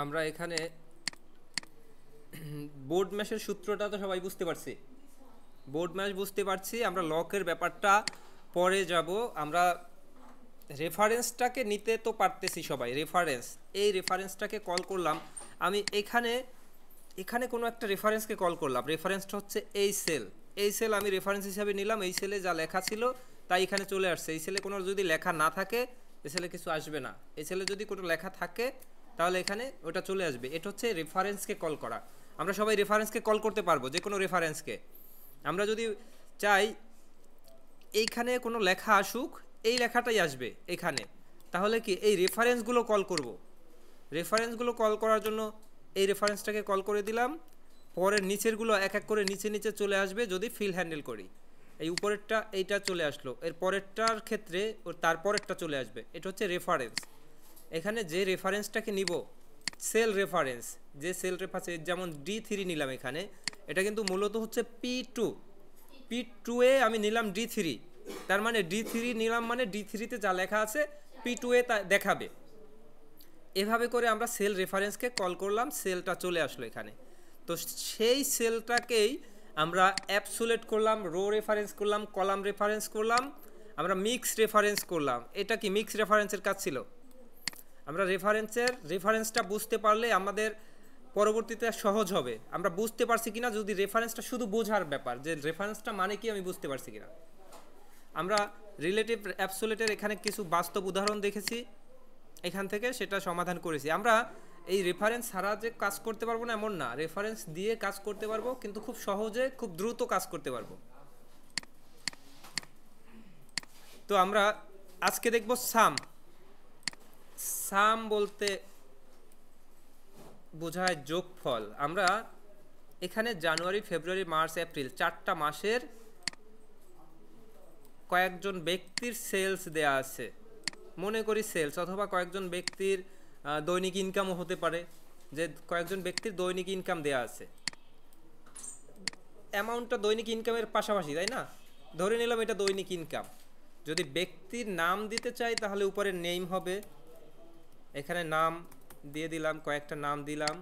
আমরা এখানে বোর্ড ম্যাশের সূত্রটা তো সবাই বুঝতে পারছি। বোর্ড ম্যাশ বুঝতে পারছি, আমরা লকের ব্যাপারটা পরে যাব। আমরা রেফারেন্সটাকে নিতে তো পারতেছি সবাই। এই রেফারেন্সটাকে কল করলাম আমি এখানে এখানে কোনো একটা রেফারেন্সকে কল করলাম। রেফারেন্সটা হচ্ছে এই সেল আমি রেফারেন্স হিসাবে নিলাম। এই সেলে যা লেখা ছিল তাই এখানে চলে আসছে। এই সেলে কোনো যদি লেখা না থাকে এই সেলে কিছু আসবে না। এই সেলে যদি কোনো লেখা থাকে তাহলে এখানে ওটা চলে আসবে। এটা হচ্ছে রেফারেন্সকে কল করা। আমরা সবাই রেফারেন্সকে কল করতে পারবো, যে কোনো রেফারেন্সকে। আমরা যদি চাই এইখানে কোনো লেখা আসুক, এই লেখাটাই আসবে এখানে, তাহলে কি এই রেফারেন্সগুলো কল করব। রেফারেন্সগুলো কল করার জন্য এই রেফারেন্সটাকে কল করে দিলাম। পরের নিচেরগুলো এক এক করে নিচে নিচে চলে আসবে যদি ফিল হ্যান্ডেল করি। এই উপরেরটা এইটা চলে আসলো, এর পরেরটার ক্ষেত্রে ওর তারপরেরটা চলে আসবে। এটা হচ্ছে রেফারেন্স। এখানে যে রেফারেন্সটাকে নিব, সেল রেফারেন্স, যে সেল রেফারেন্স, যেমন D3 নিলাম এখানে, এটা কিন্তু মূলত হচ্ছে P2 এ আমি নিলাম D3। তার মানে D3 নিলাম মানে D3-তে যা লেখা আছে P2 এ তা দেখাবে। এভাবে করে আমরা সেল রেফারেন্সকে কল করলাম, সেলটা চলে আসলো এখানে। তো সেই সেলটাকেই আমরা অ্যাবসোলেট করলাম, রো রেফারেন্স করলাম, কলাম রেফারেন্স করলাম, আমরা মিক্স রেফারেন্স করলাম। এটা কি মিক্স রেফারেন্সের কাজ ছিল। আমরা রেফারেন্সটা বুঝতে পারলে আমাদের পরবর্তীতে সহজ হবে। আমরা বুঝতে পারছি কিনা, যদি রেফারেন্সটা শুধু বোঝার ব্যাপার, যে রেফারেন্সটা মানে কি আমি বুঝতে পারছি কিনা। আমরা রিলেটিভ অ্যাবসোলেটের এখানে কিছু বাস্তব উদাহরণ দেখেছি, এখান থেকে সেটা সমাধান করেছি। আমরা এই রেফারেন্স ছাড়া যে কাজ করতে পারবো না এমন না, রেফারেন্স দিয়ে কাজ করতে পারবো, কিন্তু খুব সহজে খুব দ্রুত কাজ করতে পারবো। তো আমরা আজকে দেখব সাম বলতে বোঝায় যোগফল। আমরা এখানে জানুয়ারি, ফেব্রুয়ারি, মার্চ, এপ্রিল 4টা মাসের কয়েকজন ব্যক্তির সেলস দেয়া আছে, মনে করি সেলস, অথবা কয়েকজন ব্যক্তির দৈনিক ইনকামও হতে পারে, যে কয়েকজন ব্যক্তির দৈনিক ইনকাম দেয়া আছে। অ্যামাউন্টটা দৈনিক ইনকামের পাশাপাশি, তাই না? ধরে নিলাম এটা দৈনিক ইনকাম। যদি ব্যক্তির নাম দিতে চাই তাহলে উপরে নেম হবে, এখানে নাম দিয়ে দিলাম, কয়েকটা নাম দিলাম,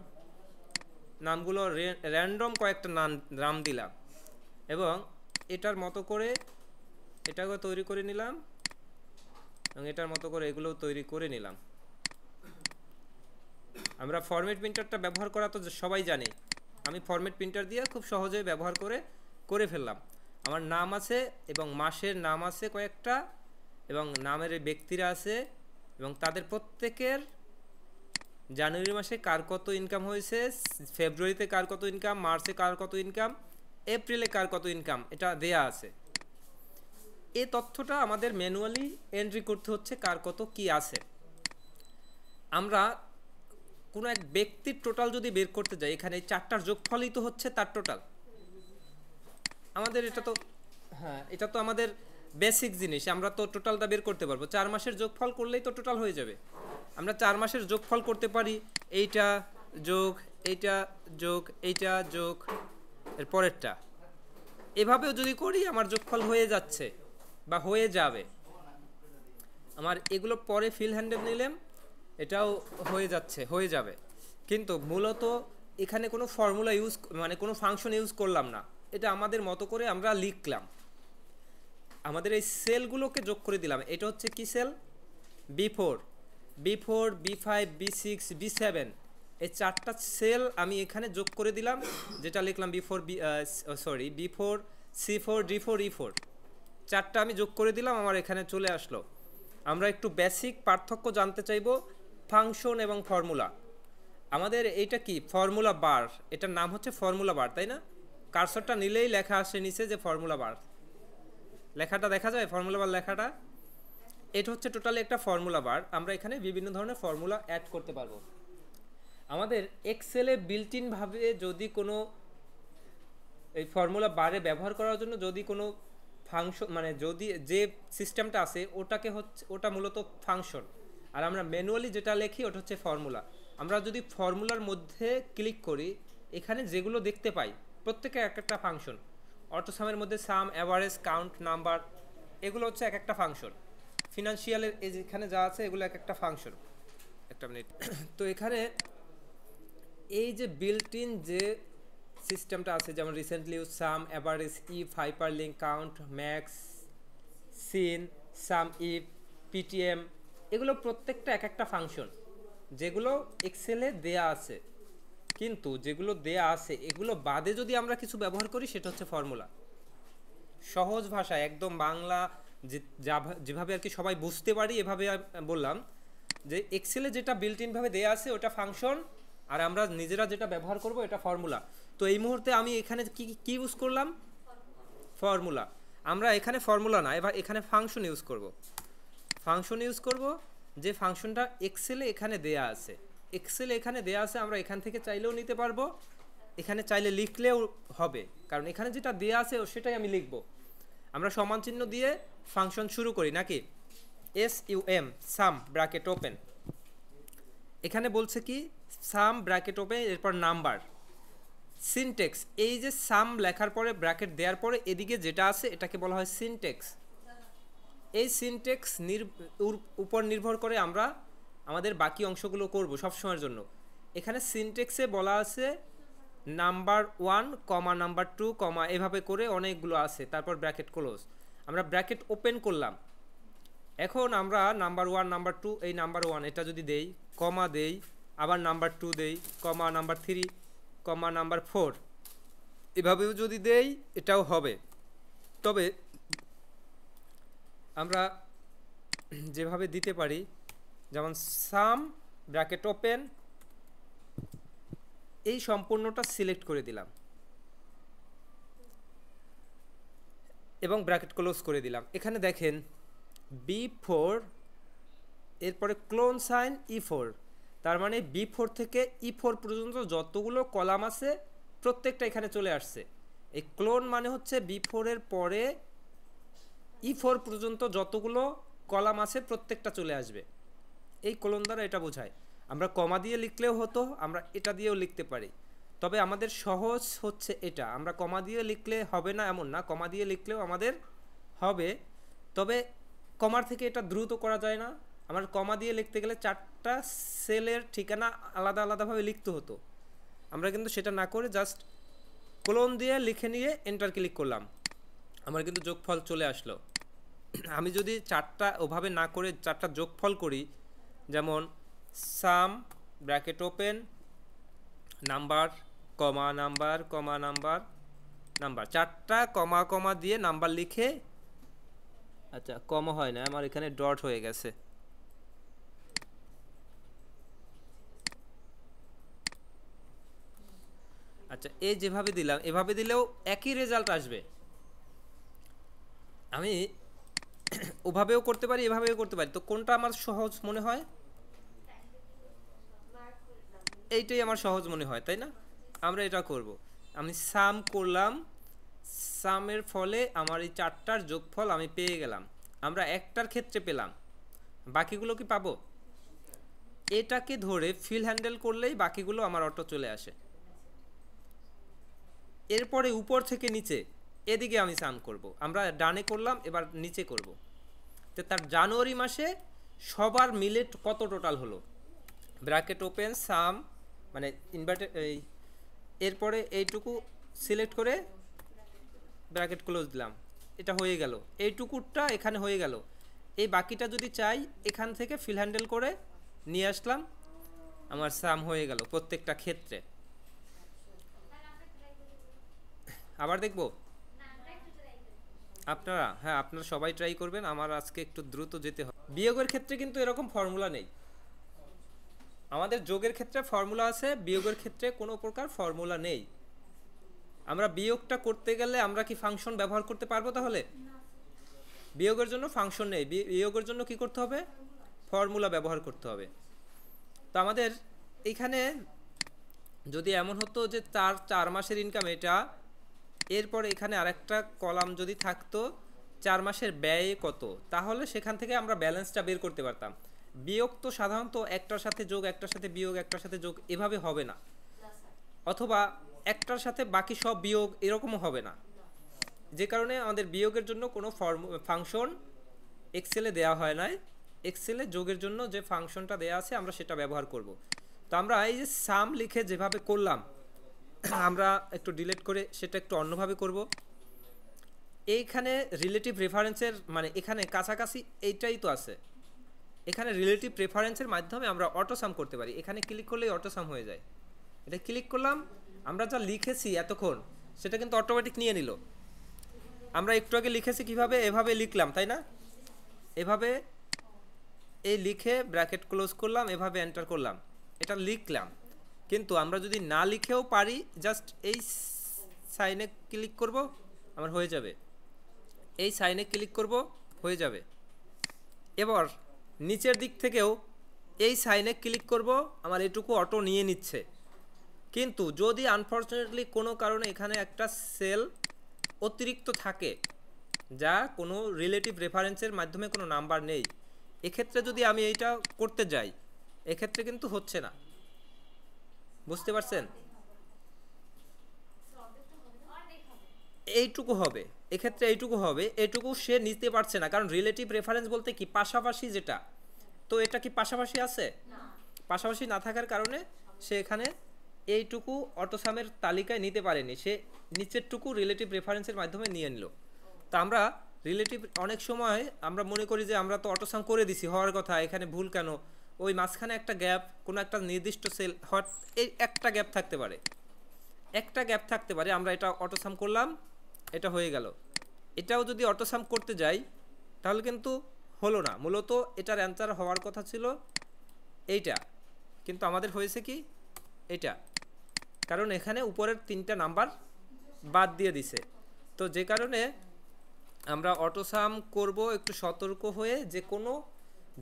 নামগুলো র্যান্ডম কয়েকটা নাম দিলাম, এবং এটার মতো করে এটাকে তৈরি করে নিলাম, এবং এটার মতো করে এগুলোও তৈরি করে নিলাম। আমরা ফরম্যাট প্রিন্টারটা ব্যবহার করা তো সবাই জানে। আমি ফরম্যাট প্রিন্টার দিয়ে খুব সহজে ব্যবহার করে ফেললাম। আমার নাম আছে এবং মাসের নাম আছে কয়েকটা, এবং নামের ব্যক্তিরা আছে, এবং তাদের প্রত্যেকের জানুয়ারি মাসে কার কত ইনকাম হয়েছে, ফেব্রুয়ারিতে কার কত ইনকাম, মার্চে কার কত ইনকাম, এপ্রিলে কার কত ইনকাম, এটা দেয়া আছে। এই তথ্যটা আমাদের ম্যানুয়ালি এন্ট্রি করতে হচ্ছে, কার কত কি আছে। আমরা কোনো এক ব্যক্তির টোটাল যদি বের করতে যাই, এখানে 4টার যোগফলই তো হচ্ছে তার টোটাল। আমাদের এটা তো আমাদের বেসিক জিনিস, আমরা তো টোটালটা বের করতে পারবো। 4 মাসের যোগফল করলেই তো টোটাল হয়ে যাবে। আমরা 4 মাসের যোগফল করতে পারি, এইটা যোগ এইটা যোগ এইটা যোগ এর পরেরটা। এভাবেও যদি করি আমার যোগফল হয়ে যাচ্ছে বা হয়ে যাবে। আমার এগুলো পরে ফিল হ্যান্ডেল নিলাম, এটাও হয়ে যাবে। কিন্তু মূলত এখানে কোনো ফর্মুলা মানে কোনো ফাংশন ইউজ করলাম না, এটা আমাদের মতো করে আমরা লিখলাম। আমাদের এই সেলগুলোকে যোগ করে দিলাম। এটা হচ্ছে কি sell, B4, B5, B6, B7, এই 4টা সেল আমি এখানে যোগ করে দিলাম, যেটা লিখলাম B4, C4, D4, E4, 4টা আমি যোগ করে দিলাম, আমার এখানে চলে আসলো। আমরা একটু বেসিক পার্থক্য জানতে চাইব, ফাংশন এবং ফর্মুলা। আমাদের এইটা কি ফর্মুলা বার, এটার নাম হচ্ছে ফর্মুলা বার, তাই না? কার্সরটা নিলেই লেখা আসে নিচে যে ফর্মুলা বার, লেখাটা দেখা যায় ফর্মুলা বার লেখাটা। এটা হচ্ছে টোটালি একটা ফর্মুলা বার। আমরা এখানে বিভিন্ন ধরনের ফর্মুলা অ্যাড করতে পারবো। আমাদের এক্সেলে বিল্ট ইন ভাবে যদি কোনো এই ফর্মুলা বারে ব্যবহার করার জন্য যদি কোনো ফাংশন, মানে যদি যে সিস্টেমটা আছে ওটা মূলত ফাংশন, আর আমরা ম্যানুয়ালি যেটা লিখি ওটা হচ্ছে ফর্মুলা। আমরা যদি ফর্মুলার মধ্যে ক্লিক করি, এখানে যেগুলো দেখতে পাই প্রত্যেকে এক একটা ফাংশন। অটোসামের মধ্যে সাম, অ্যাভারেজ, কাউন্ট, নাম্বার, এগুলো হচ্ছে এক একটা ফাংশন। ফিনান্সিয়ালের এই যেখানে যা আছে এগুলো এক একটা ফাংশন। একটা মিনিট। তো এখানে এই যে বিল্ট ইন যে সিস্টেমটা আছে, যেমন recently use, sum, average, if, hyperlink, count, max, sin, sum if, PTM, এগুলো প্রত্যেকটা এক একটা ফাংশন যেগুলো এক্সেলে দেয়া আছে। কিন্তু যেগুলো দেয়া আছে এগুলো বাদে যদি আমরা কিছু ব্যবহার করি সেটা হচ্ছে ফর্মুলা। সহজ ভাষায় একদম বাংলা যেভাবে আর কি সবাই বুঝতে পারি এভাবে বললাম যে এক্সেলে যেটা বিল্ট ইন ভাবে দেয়া আছে ওটা ফাংশন, আর আমরা নিজেরা যেটা ব্যবহার করব এটা ফর্মুলা। তো এই মুহূর্তে আমি এখানে কি কি ইউজ করলাম? ফর্মুলা। আমরা এখানে ফর্মুলা না, এবার এখানে ফাংশন ইউজ করব। ফাংশন ইউজ করব, যে ফাংশনটা এক্সেলে এখানে দেয়া আছে। এক্সেলে এখানে দেয়া আছে, আমরা এখান থেকে চাইলেও নিতে পারবো, এখানে চাইলে লিখলেও হবে, কারণ এখানে যেটা দেয়া আছে সেটাই আমি লিখব। আমরা সমান চিহ্ন দিয়ে ফাংশন শুরু করি নাকি? SUM, সাম ব্র্যাকেট ওপেন। এখানে বলছে কি সাম ব্র্যাকেট ওপেন, এরপর নাম্বার। সিনটেক্স, এই যে সাম লেখার পরে ব্র্যাকেট দেওয়ার পরে এদিকে যেটা আছে এটাকে বলা হয় সিনটেক্স। এই সিনটেক্স উপর নির্ভর করে আমরা আমাদের বাকি অংশগুলো করব সবসময়ের জন্য। এখানে সিনটেক্সে বলা আছে নাম্বার 1, নাম্বার 2, এভাবে করে অনেকগুলো আছে, তারপর ব্র্যাকেট ক্লোজ। আমরা ব্র্যাকেট ওপেন করলাম। এখন আমরা নাম্বার 1, নাম্বার 2, এই নাম্বার 1 এটা যদি দেই, কমা দেই, আবার নাম্বার 2 দেই, নাম্বার 3, নাম্বার 4, এভাবেও যদি দেই এটাও হবে। তবে আমরা যেভাবে দিতে পারি, যেমন সাম ব্র্যাকেট ওপেন, এই সম্পূর্ণটা সিলেক্ট করে দিলাম এবং ব্র্যাকেট ক্লোজ করে দিলাম। এখানে দেখেন B4, এরপরে ক্লোন সাইন E4, তার মানে B4 থেকে E4 পর্যন্ত যতগুলো কলাম আছে প্রত্যেকটা এখানে চলে আসছে। এই ক্লোন মানে হচ্ছে B4 এর পরে E4 পর্যন্ত যতগুলো কলাম আছে প্রত্যেকটা চলে আসবে। এই ক্লোন দ্বারা এটা বোঝায়। আমরা কমা দিয়ে লিখলেও হতো, আমরা এটা দিয়েও লিখতে পারি, তবে আমাদের সহজ হচ্ছে এটা। আমরা কমা দিয়ে লিখলে হবে না এমন না, কমা দিয়ে লিখলেও আমাদের হবে, তবে কমার থেকে এটা দ্রুত করা যায় না। আমার কমা দিয়ে লিখতে গেলে 4টা সেলের ঠিকানা আলাদা আলাদাভাবে লিখতে হতো। আমরা কিন্তু সেটা না করে জাস্ট ক্লোন দিয়ে লিখে নিয়ে এন্টার ক্লিক করলাম, আমার কিন্তু যোগফল চলে আসলো। আমি যদি 4টা ওভাবে না করে 4টা যোগফল করি, যেমন sum bracket open number, number, number, number, 4টা কমা দিয়ে নাম্বার লিখে, আচ্ছা কমা হয় না, আমার এখানে ডট হয়ে গেছে। আচ্ছা, এই যেভাবে দিলাম এভাবে দিলেও একই রেজাল্ট আসবে। আমি ওভাবেও করতে পারি, এভাবেও করতে পারি, তো কোনটা আমার সহজ মনে হয়? এইটাই আমার সহজ মনে হয়, তাই না? আমরা এটা করব। আমি সাম করলাম, সামের ফলে আমার এই 4টার যোগফল আমি পেয়ে গেলাম। আমরা একটার ক্ষেত্রে পেলাম, বাকিগুলো কি পাবো? এটাকে ধরে ফিল হ্যান্ডেল করলেই বাকিগুলো আমার অটো চলে আসে। এরপরে উপর থেকে নিচে এদিকে আমি সাম করব। আমরা ডানে করলাম, এবার নিচে করব। তো তার জানুয়ারি মাসে সবার মিলে কত টোটাল হলো? ব্র্যাকেট ওপেন সাম, মানে ইনভার্টেড, এরপরে এইটুকু সিলেক্ট করে ব্র্যাকেট ক্লোজ দিলাম, এটা হয়ে গেল। এইটুকুটা এখানে হয়ে গেল। এই বাকিটা যদি চাই এখান থেকে ফিল হ্যান্ডেল করে নিয়ে আসলাম, আমার সাম হয়ে গেল প্রত্যেকটা ক্ষেত্রে। আবার দেখব আপনারা? হ্যাঁ, আপনারা সবাই ট্রাই করবেন, আমার আজকে একটু দ্রুত যেতে হবে। বিয়োগের ক্ষেত্রে কিন্তু এরকম ফর্মুলা নেই। আমাদের যোগের ক্ষেত্রে ফর্মুলা আছে, বিয়োগের ক্ষেত্রে কোনো প্রকার ফর্মুলা নেই। আমরা বিয়োগটা করতে গেলে আমরা কি ফাংশন ব্যবহার করতে পারবো? তাহলে বিয়োগের জন্য ফাংশন নেই, বিয়োগের জন্য কি করতে হবে? ফর্মুলা ব্যবহার করতে হবে। তো আমাদের এখানে যদি এমন হতো যে 4 মাসের ইনকাম এটা, এরপর এখানে আরেকটা কলাম যদি থাকতো 4 মাসের ব্যয় কত, তাহলে সেখান থেকে আমরা ব্যালেন্সটা বের করতে পারতাম। বিয়োগ তো সাধারণত একটার সাথে যোগ, একটার সাথে বিয়োগ, একটার সাথে যোগ, এভাবে হবে না, অথবা একটার সাথে বাকি সব বিয়োগ, এরকমও হবে না। যে কারণে আমাদের বিয়োগের জন্য কোনো ফাংশন এক্সেলে দেওয়া হয় নাই। এক্সেলে যোগের জন্য যে ফাংশনটা দেওয়া আছে আমরা সেটা ব্যবহার করব। তো আমরা এই যে সাম লিখে যেভাবে করলাম আমরা একটু ডিলিট করে সেটা একটু অন্যভাবে করব। এইখানে রিলেটিভ রেফারেন্সের মানে এখানে কাছাকাছি এইটাই তো আছে, এখানে রিলেটিভ রেফারেন্সের মাধ্যমে আমরা অটো সাম করতে পারি। এখানে ক্লিক করলেই অটো সাম হয়ে যায়। এটা ক্লিক করলাম, আমরা যা লিখেছি এতক্ষণ সেটা কিন্তু অটোমেটিক নিয়ে নিল। আমরা একটু আগে লিখেছি কিভাবে, এভাবে লিখলাম তাই না, এভাবে এই লিখে ব্র্যাকেট ক্লোজ করলাম, এভাবে এন্টার করলাম, এটা লিখলাম। কিন্তু আমরা যদি না লিখেও পারি, জাস্ট এই সাইনে ক্লিক করব, আমার হয়ে যাবে। এই সাইনে ক্লিক করব, হয়ে যাবে। এবার নিচের দিক থেকেও এই সাইনে ক্লিক করব, আমার এটুকু অটো নিয়ে নিচ্ছে। কিন্তু যদি আনফর্চুনেটলি কোনো কারণে এখানে একটা সেল অতিরিক্ত থাকে, যা কোনো রিলেটিভ রেফারেন্সের মাধ্যমে কোনো নাম্বার নেই, এক্ষেত্রে যদি আমি এইটা করতে যাই, এক্ষেত্রে কিন্তু হচ্ছে না। বুঝতে পারছেন? এইটুকু হবে, এক্ষেত্রে এইটুকু হবে, এইটুকু সে নিতে পারছে না, কারণ রিলেটিভ রেফারেন্স বলতে কি পাশাপাশি যেটা, তো এটা কি পাশাপাশি আছে? পাশাপাশি না থাকার কারণে সে এখানে এইটুকু অটোসামের তালিকায় নিতে পারেনি, সে নিচেরটুকু রিলেটিভ রেফারেন্সের মাধ্যমে নিয়ে নিল। তো আমরা রিলেটিভ অনেক সময় আমরা মনে করি যে আমরা তো অটোসাম করে দিছি, হওয়ার কথা, এখানে ভুল কেন? ওই মাঝখানে একটা গ্যাপ, কোনো একটা নির্দিষ্ট সেল হট, এই একটা গ্যাপ থাকতে পারে, একটা গ্যাপ থাকতে পারে। আমরা এটা অটোসাম করলাম, এটা হয়ে গেল। এটাও যদি অটোসাম করতে যাই তাহলে কিন্তু হলো না। মূলত এটার অ্যান্সার হওয়ার কথা ছিল এইটা, কিন্তু আমাদের হয়েছে কি এটা, কারণ এখানে উপরের 3টা নাম্বার বাদ দিয়ে দিছে। তো যে কারণে আমরা অটোসাম করব একটু সতর্ক হয়ে, যে কোনো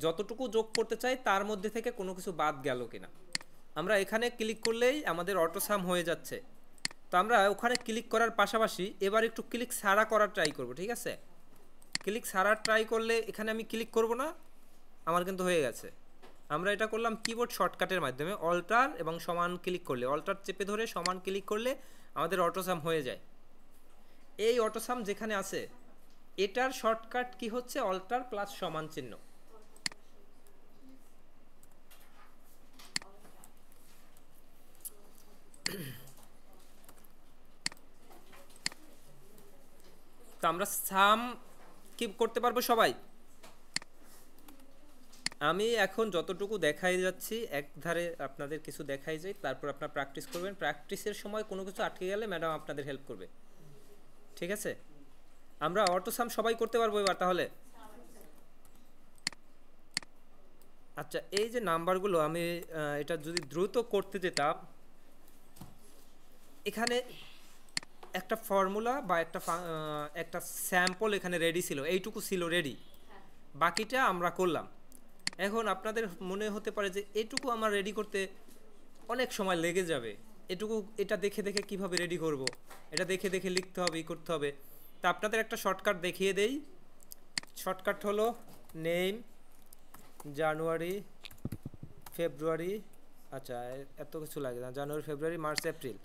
যতটুকু যোগ করতে চাই তার মধ্যে থেকে কোনো কিছু বাদ গেল কিনা। আমরা এখানে ক্লিক করলেই আমাদের অটোসাম হয়ে যাচ্ছে। তো আমরা ওখানে ক্লিক করার পাশাপাশি এবার একটু ক্লিক ছাড়া করার ট্রাই করব, ঠিক আছে? ক্লিক ছাড়া ট্রাই করলে এখানে আমি ক্লিক করব না, আমার কিন্তু হয়ে গেছে। আমরা এটা করলাম কিবোর্ড শর্টকাটের মাধ্যমে, অল্টার এবং সমান ক্লিক করলে, অল্টার চেপে ধরে সমান ক্লিক করলে আমাদের অটোসাম হয়ে যায়। এই অটোসাম যেখানে আছে এটার শর্টকাট কি হচ্ছে, অল্টার প্লাস সমান চিহ্ন। তো আমরা সাম কি করতে পারবো সবাই? আমি এখন যতটুকু দেখাই যাচ্ছি এক ধারে আপনাদের কিছু দেখাই যাই, তারপর আপনারা প্র্যাকটিস করবেন। প্র্যাকটিসের সময় কোনো কিছু আটকে গেলে ম্যাডাম আপনাদের হেল্প করবে, ঠিক আছে? আমরা অটোসাম সবাই করতে পারবো এবার তাহলে। আচ্ছা, এই যে নাম্বারগুলো আমি এটা যদি দ্রুত করতে যেতাম, এখানে একটা ফর্মুলা বা একটা স্যাম্পল এখানে রেডি ছিল, এইটুকু ছিল রেডি, বাকিটা আমরা করলাম। এখন আপনাদের মনে হতে পারে যে এটুকু আমার রেডি করতে অনেক সময় লেগে যাবে, এটুকু এটা দেখে দেখে কিভাবে রেডি করব, এটা দেখে দেখে লিখতে হবে, ই করতে হবে। তা আপনাদের একটা শর্টকাট দেখিয়ে দেই। শর্টকাট হলো নেম, জানুয়ারি, ফেব্রুয়ারি, আচ্ছা এত কিছু লাগে না, জানুয়ারি, ফেব্রুয়ারি, মার্চ, এপ্রিল।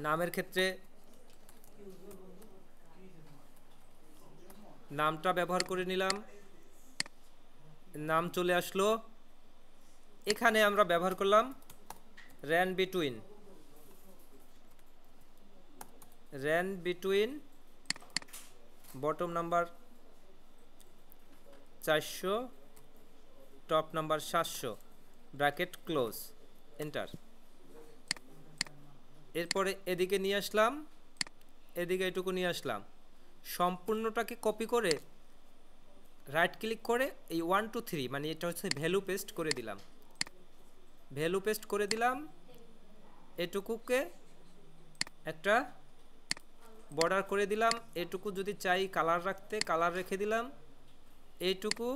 নামের ক্ষেত্রে নামটা ব্যবহার করে নিলাম, নাম চলে আসলো। এখানে আমরা ব্যবহার করলাম ran between bottom number 400, top number 700, bracket close, enter. এরপরে এদিকে নিয়ে আসলাম, এদিকে এটুকু নিয়ে আসলাম, সম্পূর্ণটাকে কপি করে রাইট ক্লিক করে এই 1 2 3 মানে এটা হচ্ছে ভ্যালু পেস্ট করে দিলাম, ভ্যালু পেস্ট করে দিলাম। এটুকুকে একটা বর্ডার করে দিলাম, এটুকু যদি চাই কালার রাখতে কালার রেখে দিলাম, এইটুকু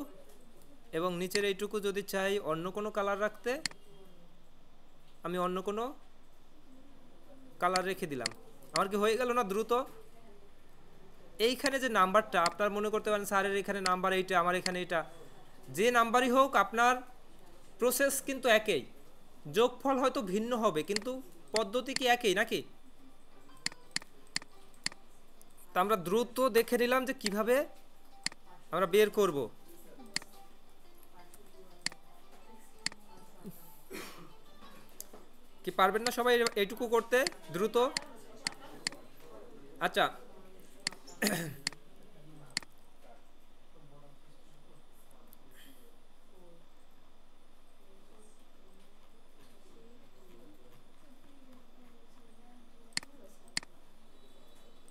এবং নিচের এইটুকু যদি চাই অন্য কোনো কালার রাখতে আমি অন্য কোনো কালার রেখে দিলাম। আমার কি হয়ে গেল না দ্রুত? এইখানে যে নাম্বারটা আপনার মনে করতে পারেন স্যারের এখানে নাম্বার এইটা, আমার এখানে এটা, যে নাম্বারই হোক আপনার প্রসেস কিন্তু একই, যোগফল হয়তো ভিন্ন হবে কিন্তু পদ্ধতি কি একই নাকি? তা আমরা দ্রুত দেখে নিলাম যে কিভাবে আমরা বের করব। কি পারবেন না সবাই এইটুকু করতে দ্রুত? আচ্ছা,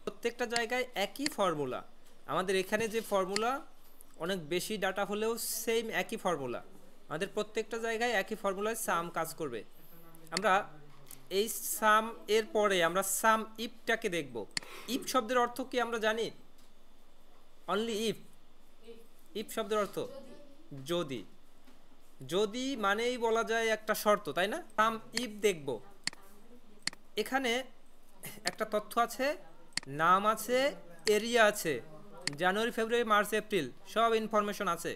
প্রত্যেকটা জায়গায় একই ফর্মুলা। আমাদের এখানে যে ফর্মুলা, অনেক বেশি ডাটা হলেও সেম একই ফর্মুলা। আমাদের প্রত্যেকটা জায়গায় একই ফর্মুলায় সাম কাজ করবে। আমরা এই সাম এর পরে আমরা সাম ইফটাকে দেখব। ইফ শব্দের অর্থ কি আমরা জানি? Only if. ইফ শব্দের অর্থ যদি। যদি মানেই বলা যায় একটা শর্ত, তাই না? সাম ইফ দেখব। এখানে একটা তথ্য আছে, নাম আছে, এরিয়া আছে, জানুয়ারি ফেব্রুয়ারি মার্চ এপ্রিল সব ইনফরমেশন আছে।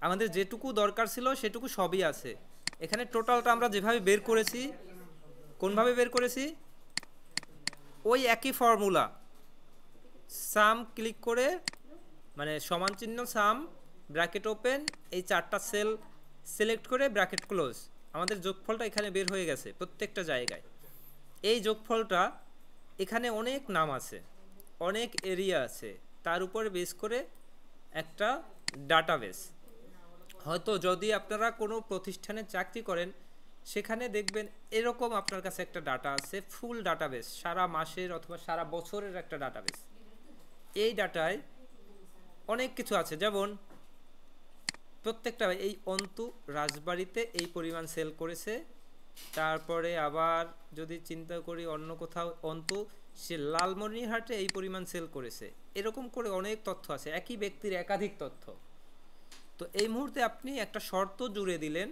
আমাদের যেটুকু দরকার ছিল সেটুকু সবই আছে। এখানে টোটালটা আমরা যেভাবে বের করেছি, কোনভাবে বের করেছি? ওই একই ফর্মুলা। সাম ক্লিক করে, মানে সমান চিহ্ন সাম, ব্র্যাকেট ওপেন, এই 4টা সেল সিলেক্ট করে ব্র্যাকেট ক্লোজ, আমাদের যোগফলটা এখানে বের হয়ে গেছে প্রত্যেকটা জায়গায়। এই যোগফলটা এখানে অনেক নাম আছে, অনেক এরিয়া আছে, তার উপরে বেস করে একটা ডাটাবেস। হয়তো যদি আপনারা কোনো প্রতিষ্ঠানে চাকরি করেন, সেখানে দেখবেন এরকম আপনার কাছে একটা ডাটা আছে, ফুল ডাটাবেস, সারা মাসের অথবা সারা বছরের একটা ডাটাবেস। এই ডাটায় অনেক কিছু আছে, যেমন প্রত্যেকটা এই অন্তু রাজবাড়িতে এই পরিমাণ সেল করেছে, তারপরে আবার যদি চিন্তা করি অন্য কোথাও অন্তু সে লালমনিরহাটে এই পরিমাণ সেল করেছে, এরকম করে অনেক তথ্য আছে, একই ব্যক্তির একাধিক তথ্য। তো এই মুহূর্তে আপনি একটা শর্ত জুড়ে দিলেন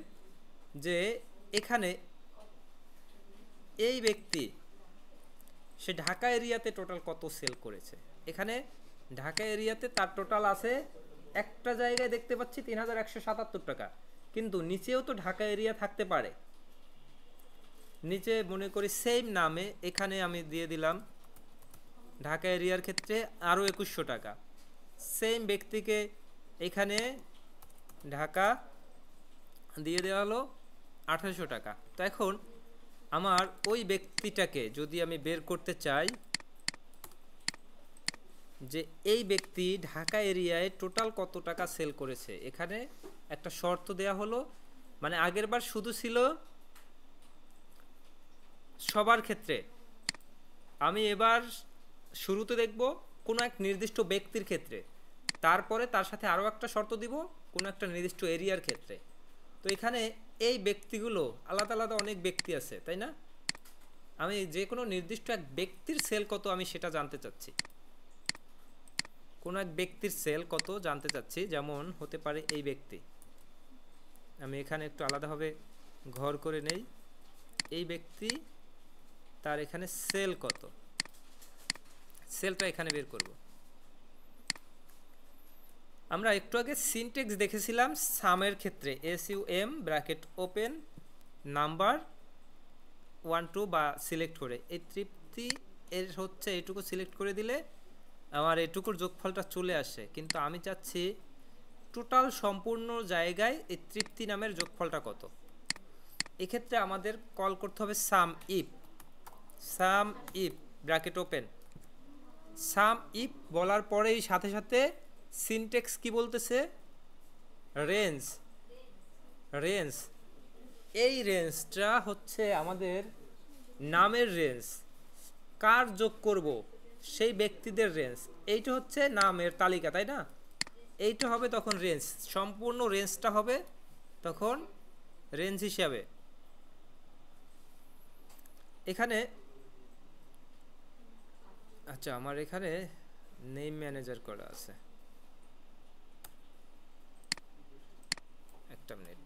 যে এখানে এই ব্যক্তি সে ঢাকা এরিয়াতে টোটাল কত সেল করেছে। এখানে ঢাকা এরিয়াতে তার টোটাল আছে, একটা জায়গায় দেখতে পাচ্ছি 3177 টাকা, কিন্তু নিচেও তো ঢাকা এরিয়া থাকতে পারে। নিচে মনে করি সেম নামে এখানে আমি দিয়ে দিলাম ঢাকা এরিয়ার ক্ষেত্রে আরও 2100 টাকা, সেম ব্যক্তিকে এখানে ঢাকা দিয়ে দেওয়া হলো 2800 টাকা। তো এখন আমার ওই ব্যক্তিটাকে যদি আমি বের করতে চাই যে এই ব্যক্তি ঢাকা এরিয়ায় টোটাল কত টাকা সেল করেছে, এখানে একটা শর্ত দেয়া হলো, মানে আগের বার শুধু ছিল সবার ক্ষেত্রে, আমি এবার শুরুতে দেখব কোনো এক নির্দিষ্ট ব্যক্তির ক্ষেত্রে, তারপরে তার সাথে আরও একটা শর্ত দিব কোনো একটা নির্দিষ্ট এরিয়ার ক্ষেত্রে। তো এখানে এই ব্যক্তিগুলো আলাদা আলাদা অনেক ব্যক্তি আছে, তাই না? আমি যে কোনো নির্দিষ্ট এক ব্যক্তির সেল কত আমি সেটা জানতে চাচ্ছি, কোনো এক ব্যক্তির সেল কত জানতে চাচ্ছি। যেমন হতে পারে এই ব্যক্তি, আমি এখানে একটু আলাদাভাবে ঘর করে নেই, এই ব্যক্তি তার এখানে সেল কত, সেলটা এখানে বের করব। আমরা একটু আগে সিনটেক্স দেখেছিলাম সামের ক্ষেত্রে, SUM ব্র্যাকেট ওপেন নাম্বার 1 2 বা সিলেক্ট করে, এই তৃপ্তি এর হচ্ছে এইটুকু সিলেক্ট করে দিলে আমার এইটুকুর যোগফলটা চলে আসে, কিন্তু আমি চাচ্ছি টোটাল সম্পূর্ণ জায়গায় এই তৃপ্তি নামের যোগফলটা কত। এক্ষেত্রে আমাদের কল করতে হবে sum if. Sum if bracket open, sum if বলার পরেই সাথে সাথে সিনটেক্স কি বলতেছে, রেঞ্জ। রেঞ্জ, এই রেঞ্জটা হচ্ছে আমাদের নামের রেঞ্জ, কার যোগ করব সেই ব্যক্তিদের রেঞ্জ, এইটা হচ্ছে নামের তালিকা, তাই না? এইটা হবে তখন রেঞ্জ, সম্পূর্ণ রেঞ্জটা হবে তখন রেঞ্জ হিসাবে। এখানে আচ্ছা, আমার এখানে নেম ম্যানেজার করা আছে, একটা minute.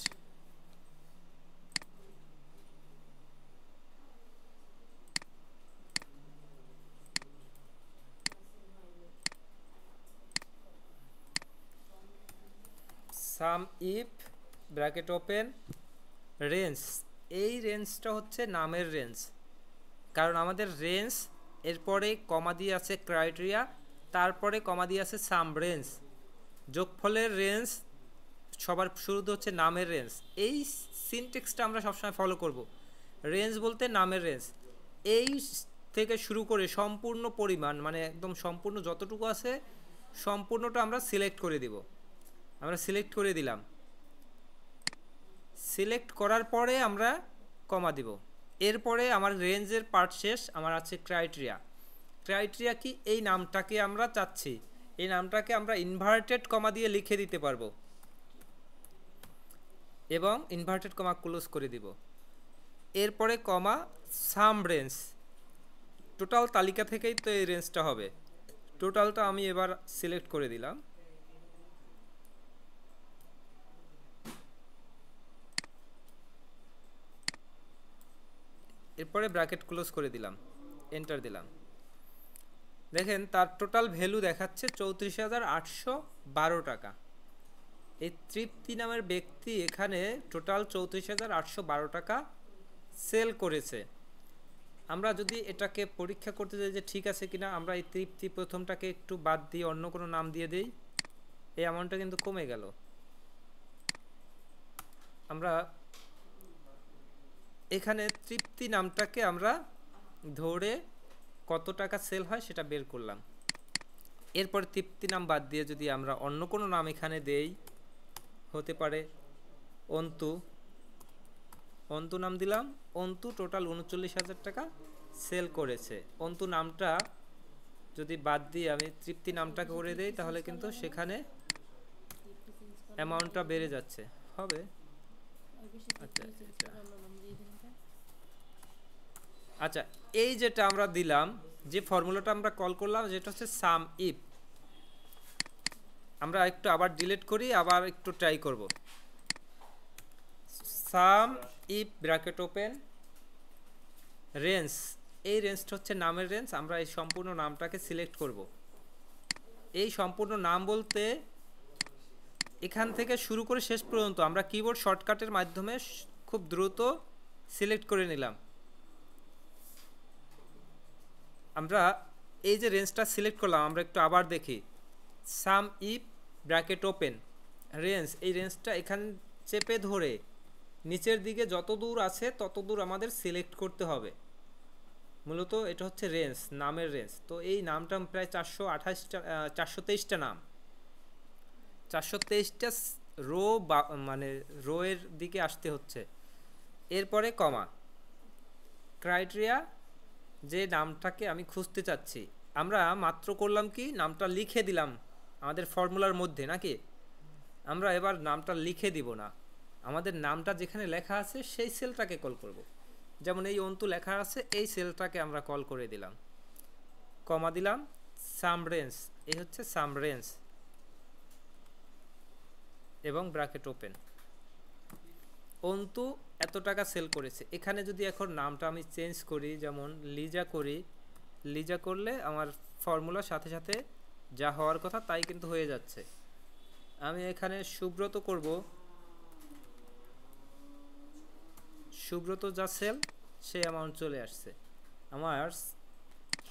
Some if bracket open range, এই রেঞ্জটা হচ্ছে নামের রেঞ্জ, কারণ আমাদের রেঞ্জ এরপরে কমা দিয়ে আছে ক্রাইটেরিয়া, তারপরে কমা দিয়ে আছে সাম রেঞ্জ, যোগফলের রেঞ্জ সবার শুরুতে হচ্ছে নামের রেঞ্জ। এই সিনটেক্সটা আমরা সবসময় ফলো করব, রেঞ্জ বলতে নামের রেঞ্জ, এই থেকে শুরু করে সম্পূর্ণ পরিমাণ মানে একদম সম্পূর্ণ যতটুকু আছে সম্পূর্ণটা আমরা সিলেক্ট করে দিব। আমরা সিলেক্ট করে দিলাম, সিলেক্ট করার পরে আমরা কমা দিব। এরপরে আমার রেঞ্জের পার্ট শেষ, আমার আছে ক্রাইটেরিয়া। ক্রাইটেরিয়া কি? এই নামটাকে আমরা চাচ্ছি, এই নামটাকে আমরা ইনভার্টেড কমা দিয়ে লিখে দিতে পারবো এবং ইনভার্টেড কমা ক্লোজ করে দিব। এরপরে কমা সাম রেঞ্জ, টোটাল তালিকা থেকেই তো এই রেঞ্জটা হবে। টোটালটা আমি এবার সিলেক্ট করে দিলাম, এরপরে ব্র্যাকেট ক্লোজ করে দিলাম, এন্টার দিলাম। দেখেন তার টোটাল ভ্যালু দেখাচ্ছে 34,812 টাকা। এই তৃপ্তি নামের ব্যক্তি এখানে টোটাল 34,812 টাকা সেল করেছে। আমরা যদি এটাকে পরীক্ষা করতে যাই যে ঠিক আছে কিনা, আমরা এই তৃপ্তি প্রথমটাকে একটু বাদ দিয়ে অন্য কোনো নাম দিয়ে দেই, এই অ্যামাউন্টটা কিন্তু কমে গেল। আমরা এখানে তৃপ্তি নামটাকে আমরা ধরে কত টাকা সেল হয় সেটা বের করলাম। এরপর তৃপ্তি নাম বাদ দিয়ে যদি আমরা অন্য কোনো নাম এখানে দেই, হতে পারে অন্তু, অন্তু নাম দিলাম, অন্তু টোটাল 39,000 টাকা সেল করেছে। অন্তু নামটা যদি বাদ দিয়ে আমি তৃপ্তি নামটা করে দেই তাহলে কিন্তু সেখানে অ্যামাউন্টটা বেড়ে যাচ্ছে হবে। আচ্ছা আচ্ছা, এই যেটা আমরা দিলাম, যে ফর্মুলাটা আমরা কল করলাম যেটা হচ্ছে সাম ইফ, আমরা একটু আবার ডিলিট করি, আবার একটু ট্রাই করব। সাম ইফ ব্র্যাকেট ওপেন রেঞ্জ, এই রেঞ্জটা হচ্ছে নামের রেঞ্জ। আমরা এই সম্পূর্ণ নামটাকে সিলেক্ট করব। এই সম্পূর্ণ নাম বলতে এখান থেকে শুরু করে শেষ পর্যন্ত আমরা কিবোর্ড শর্টকাটের মাধ্যমে খুব দ্রুত সিলেক্ট করে নিলাম। আমরা এই যে রেঞ্জটা সিলেক্ট করলাম, আমরা একটু আবার দেখি, সাম ইফ ব্র্যাকেট ওপেন রেঞ্জ, এই রেঞ্জটা এখানে চেপে ধরে নিচের দিকে যত দূর আছে তত দূর আমাদের সিলেক্ট করতে হবে। মূলত এটা হচ্ছে রেঞ্জ, নামের রেঞ্জ। তো এই নামটা প্রায় 423টা নাম, 423টা রো মানে রো এর দিকে আসতে হচ্ছে। এরপরে কমা, ক্রাইটেরিয়া, যে নামটাকে আমি খুঁজতে চাচ্ছি, আমরা মাত্র করলাম কি নামটা লিখে দিলাম আমাদের ফর্মুলার মধ্যে, নাকি? আমরা এবার নামটা লিখে দিব না, আমাদের নামটা যেখানে লেখা আছে সেই সেলটাকে কল করব। যেমন এই অন্তু লেখা আছে, এই সেলটাকে আমরা কল করে দিলাম, কমা দিলাম, সাম রেঞ্জ, এই হচ্ছে সাম রেঞ্জ এবং ব্র্যাকেট ওপেন। অন্তু এত টাকা সেল করেছে। এখানে যদি এখন নামটা আমি চেঞ্জ করি, যেমন লিজা করি, লিজা করলে আমার ফর্মুলার সাথে সাথে যা হওয়ার কথা তাই কিন্তু হয়ে যাচ্ছে। আমি এখানে সুব্রত করব, সুব্রত যা সেল সেই অ্যামাউন্ট চলে আসছে। আমার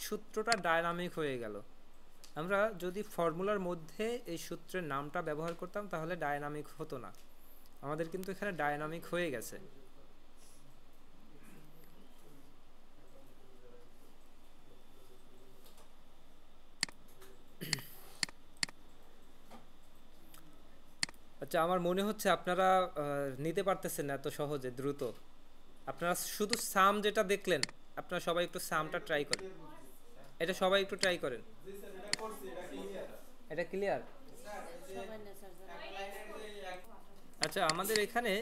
সূত্রটা ডায়নামিক হয়ে গেল। আমরা যদি ফর্মুলার মধ্যে এই সূত্রের নামটা ব্যবহার করতাম তাহলে ডায়নামিক হতো না, আমাদের কিন্তু এখানে ডায়নামিক হয়ে গেছে। আচ্ছা, আমার মনে হচ্ছে আপনারা নিতে পারতেছেন না এত সহজে দ্রুত। আপনারা শুধু সাম যেটা দেখলেন, আপনারা সবাই একটু সামটা ট্রাই করেন, এটা সবাই একটু ট্রাই করেন। এটা ক্লিয়ার? আচ্ছা, আমাদের এখানে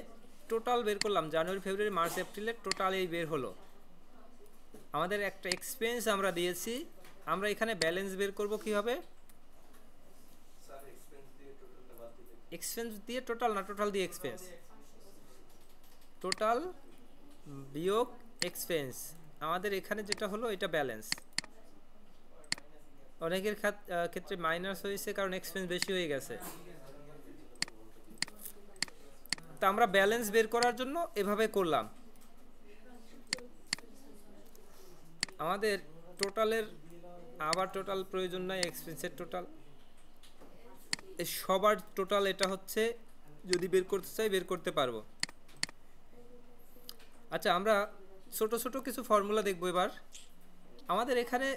টোটাল বের করলাম, জানুয়ারি ফেব্রুয়ারি মার্চ এপ্রিলের টোটাল এই বের হলো। আমাদের একটা এক্সপেন্স আমরা দিয়েছি, আমরা এখানে ব্যালেন্স বের করব কিভাবে? এক্সপেন্স দিয়ে টোটাল না, টোটাল দিয়ে এক্সপেন্স, টোটাল বিয়োগ এক্সপেন্স। আমাদের এখানে যেটা হলো এটা ব্যালেন্স। অনেকের ক্ষেত্রে মাইনাস হয়েছে কারণ এক্সপেন্স বেশি হয়ে গেছে। তা আমরা ব্যালেন্স বের করার জন্য এভাবে করলাম। আমাদের টোটালের আবার টোটাল প্রয়োজন নাই, এক্সপেন্সের টোটাল, সবার টোটাল এটা হচ্ছে, যদি বের করতে চাই বের করতে পারবো। আচ্ছা, আমরা ছোট ছোট কিছু ফর্মুলা দেখব এবার। আমাদের এখানে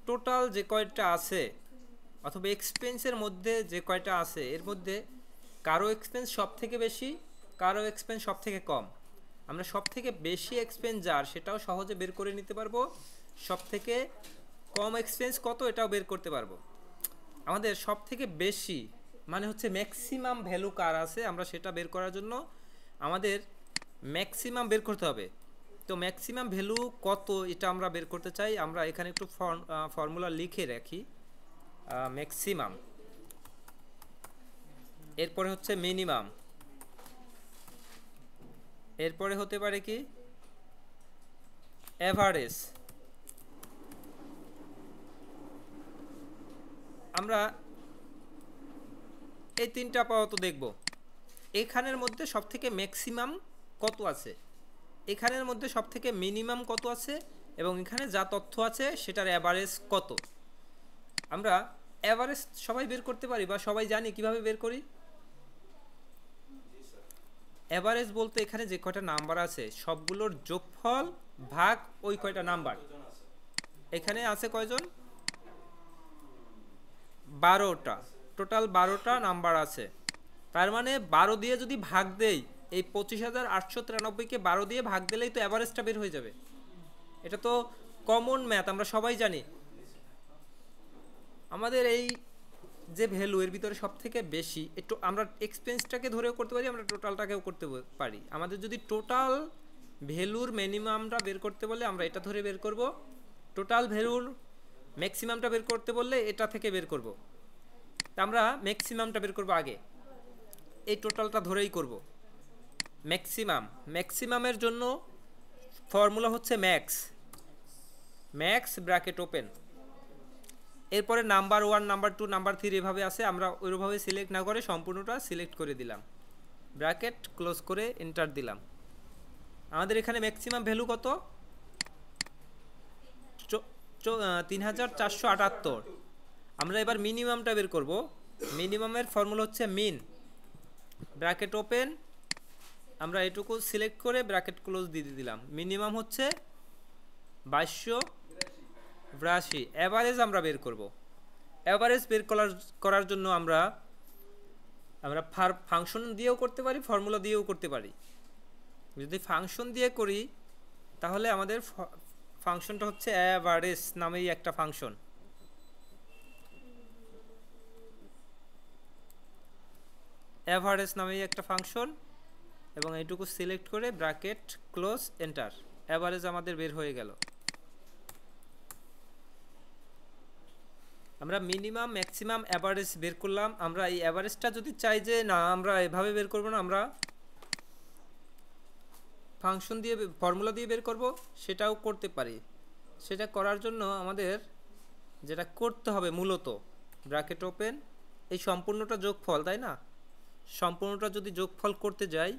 টোটাল যে কয়টা আছে অথবা এক্সপেন্সের মধ্যে যে কয়টা আছে এর মধ্যে কারো এক্সপেন্স সব থেকে বেশি, কারো এক্সপেন্স সব থেকে কম। আমরা সব থেকে বেশি এক্সপেন্স যার সেটাও সহজে বের করে নিতে পারবো, সব থেকে কম এক্সপেন্স কত এটাও বের করতে পারবো। আমাদের সব থেকে বেশি মানে হচ্ছে ম্যাক্সিমাম ভ্যালু কার আছে আমরা সেটা বের করার জন্য আমাদের ম্যাক্সিমাম বের করতে হবে। তো ম্যাক্সিমাম ভ্যালু কত এটা আমরা বের করতে চাই। আমরা এখানে একটু ফর্মুলা লিখে রাখি। ম্যাক্সিমাম, এরপরে হচ্ছে মিনিমাম, এরপরে হতে পারে কি এভারেজ। আমরা এই তিনটা আপাতত দেখব। এখানের মধ্যে সবথেকে ম্যাক্সিমাম কত আছে, এখানের মধ্যে সবথেকে মিনিমাম কত আছে, এবং এখানে যা তথ্য আছে সেটার অ্যাভারেজ কত। আমরা অ্যাভারেজ সবাই বের করতে পারি বা সবাই জানি কিভাবে বের করি। অ্যাভারেজ বলতে এখানে যে কয়টা নাম্বার আছে সবগুলোর যোগফল ভাগ ওই কয়টা নাম্বার। এখানে আছে কয়জন, 12টা, টোটাল 12টা নাম্বার আছে। তার মানে 12 দিয়ে যদি ভাগ দেই, এই 25,893কে 12 দিয়ে ভাগ দিলেই তো অ্যাভারেজটা বের হয়ে যাবে। এটা তো কমন ম্যাথ, আমরা সবাই জানি। আমাদের এই যে ভ্যালু এর ভিতরে সব থেকে বেশি, একটু আমরা এক্সপেন্সটাকে ধরেও করতে পারি, আমরা টোটালটাকেও করতে পারি। আমাদের যদি টোটাল ভ্যালুর মিনিমামটা বের করতে বলে আমরা এটা ধরে বের করব, টোটাল ভ্যালুর ম্যাক্সিমামটা বের করতে বললে এটা থেকে বের করব। তা আমরা ম্যাক্সিমামটা বের করব আগে, এই টোটালটা ধরেই করব। ম্যাক্সিমামের জন্য ফর্মুলা হচ্ছে ম্যাক্স ব্র্যাকেট ওপেন, এরপরে নাম্বার 1 নাম্বার 2 নাম্বার 3 এভাবে আছে। আমরা ওইভাবে সিলেক্ট না করে সম্পূর্ণটা সিলেক্ট করে দিলাম, ব্র্যাকেট ক্লোজ করে এন্টার দিলাম। আমাদের এখানে ম্যাক্সিমাম ভ্যালু কত, 3,478। আমরা এবার মিনিমামটা বের করব। মিনিমামের ফর্মুলা হচ্ছে মিন, ব্র্যাকেট ওপেন, আমরা এটুকু সিলেক্ট করে ব্র্যাকেট ক্লোজ দিয়ে দিলাম। মিনিমাম হচ্ছে 2282। অ্যাভারেজ আমরা বের করব। অ্যাভারেজ বের করার জন্য আমরা ফাংশন দিয়েও করতে পারি, ফর্মুলা দিয়েও করতে পারি। যদি ফাংশন দিয়ে করি তাহলে আমাদের ফাংশনটা হচ্ছে অ্যাভারেজ নামেই একটা ফাংশন। অ্যাভারেজ নামেই একটা ফাংশন, এবং এইটুকু সিলেক্ট করে ব্র্যাকেট ক্লোজ এন্টার, অ্যাভারেজ আমাদের বের হয়ে গেল। আমরা মিনিমাম ম্যাক্সিমাম অ্যাভারেজ বের করলাম। আমরা এই অ্যাভারেজটা যদি চাই যে না আমরা এভাবে বের করব না, আমরা ফাংশন দিয়ে ফর্মুলা দিয়ে বের করব, সেটাও করতে পারি। সেটা করার জন্য আমাদের যেটা করতে হবে মূলত ব্র্যাকেট ওপেন, এই সম্পূর্ণটা যোগফল, তাই না? সম্পূর্ণটা যদি যোগফল করতে যাই